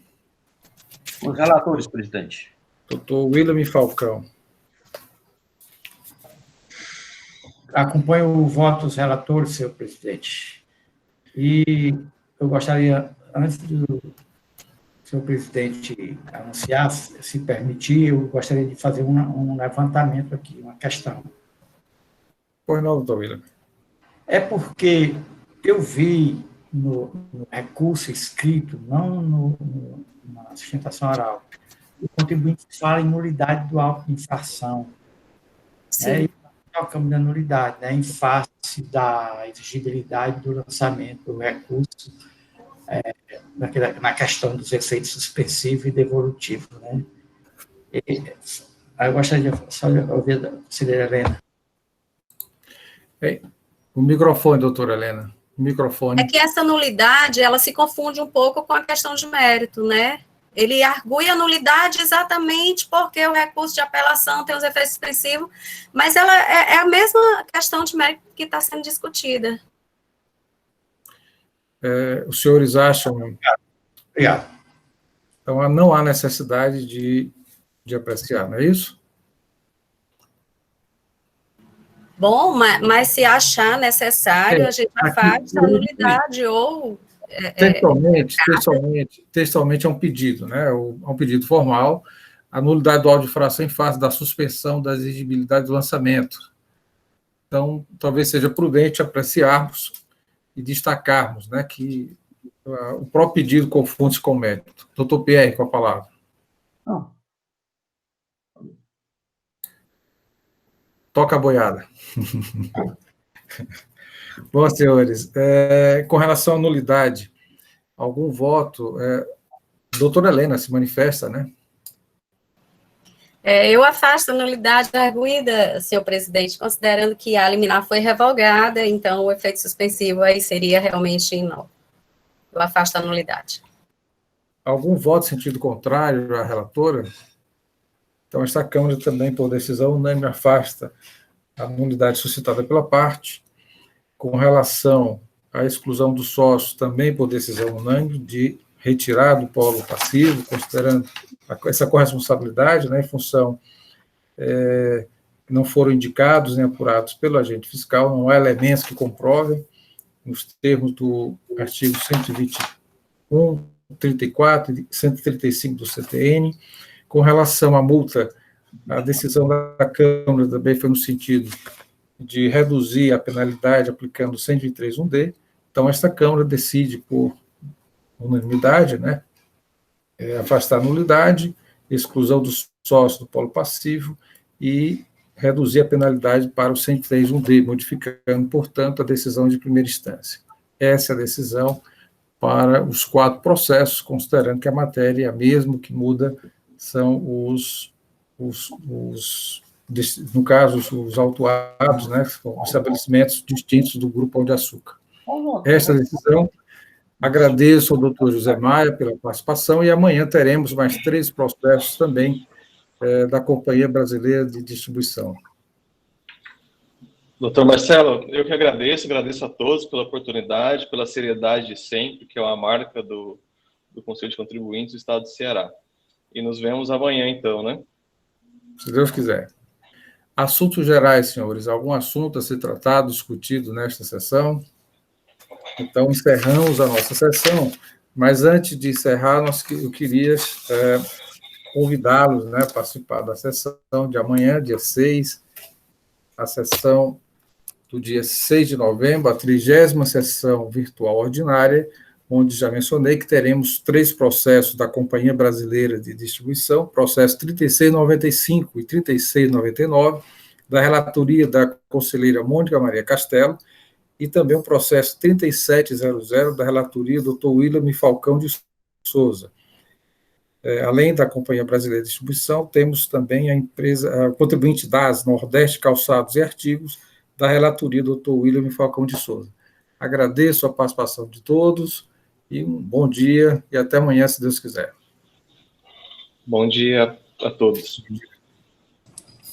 Com os relatores, presidente. Doutor Willam Falcão. Acompanho o voto dos relatores, senhor presidente. E eu gostaria, antes do senhor presidente anunciar, se permitir, eu gostaria de fazer um levantamento aqui, uma questão. Pois não, doutor Willam. É porque eu vi no recurso escrito, não na sustentação oral, o contribuinte fala em nulidade do auto de infração. Sim. Colocamos na nulidade, né, em face da exigibilidade do lançamento do recurso, na questão dos efeitos suspensivos e devolutivos. Né? Eu gostaria só de ouvir da conselheira Helena. O microfone, doutora Helena. O microfone. É que essa nulidade, ela se confunde um pouco com a questão de mérito, né? Ele argui a nulidade exatamente porque o recurso de apelação tem os efeitos suspensivos, mas ela é a mesma questão de mérito que está sendo discutida. Os senhores acham... Obrigado. Então, não há necessidade de apreciar, não é isso? Bom, mas se achar necessário, a gente faz a nulidade ou... Textualmente é um pedido, né? É um pedido formal, a nulidade do auto de infração em face da suspensão da exigibilidade do lançamento. Então, talvez seja prudente apreciarmos e destacarmos, né, que o próprio pedido confunde-se com o mérito. Doutor Pierre, com a palavra. Não. Toca a boiada. Bom, senhores, com relação à nulidade, algum voto? Doutora Helena se manifesta, né? Eu afasto a nulidade arguida, senhor presidente, considerando que a liminar foi revogada, então o efeito suspensivo aí seria realmente não. Eu afasto a nulidade. Algum voto em sentido contrário à relatora? Então, esta Câmara também, por decisão unânime, afasta a nulidade suscitada pela parte. Com relação à exclusão dos sócios, também por decisão unânime, de retirar do polo passivo, considerando essa corresponsabilidade, né, em função que não foram indicados nem apurados pelo agente fiscal, não há elementos que comprovem, nos termos do artigo 121, 34 e 135 do CTN. Com relação à multa, a decisão da Câmara também foi no sentido de reduzir a penalidade aplicando 123.1d. Então, esta Câmara decide por unanimidade, né, afastar a nulidade, exclusão dos sócios do polo passivo e reduzir a penalidade para o 103.1d, modificando, portanto, a decisão de primeira instância. Essa é a decisão para os 4 processos, considerando que a matéria é a mesma, que muda são no caso, os autuados, né, são estabelecimentos distintos do Grupo Pão de Açúcar. Esta decisão, agradeço ao doutor José Maia pela participação, e amanhã teremos mais 3 processos também da Companhia Brasileira de Distribuição. Doutor Marcelo, eu que agradeço a todos pela oportunidade, pela seriedade de sempre, que é uma marca do Conselho de Contribuintes do Estado do Ceará. E nos vemos amanhã, então, né? Se Deus quiser. Assuntos gerais, senhores. Algum assunto a ser tratado, discutido nesta sessão? Então, encerramos a nossa sessão, mas antes de encerrar, eu queria convidá-los, né, a participar da sessão de amanhã, dia 6, a sessão do dia 6 de novembro, a 30ª sessão virtual ordinária, onde já mencionei que teremos 3 processos da Companhia Brasileira de Distribuição, processo 3695 e 3699, da relatoria da conselheira Mônica Maria Castelo, e também o processo 3700, da relatoria do Dr. William Falcão de Souza. Além da Companhia Brasileira de Distribuição, temos também a contribuinte DAS, Nordeste Calçados e Artigos, da relatoria do Dr. William Falcão de Souza. Agradeço a participação de todos, e um bom dia, e até amanhã, se Deus quiser. Bom dia a todos.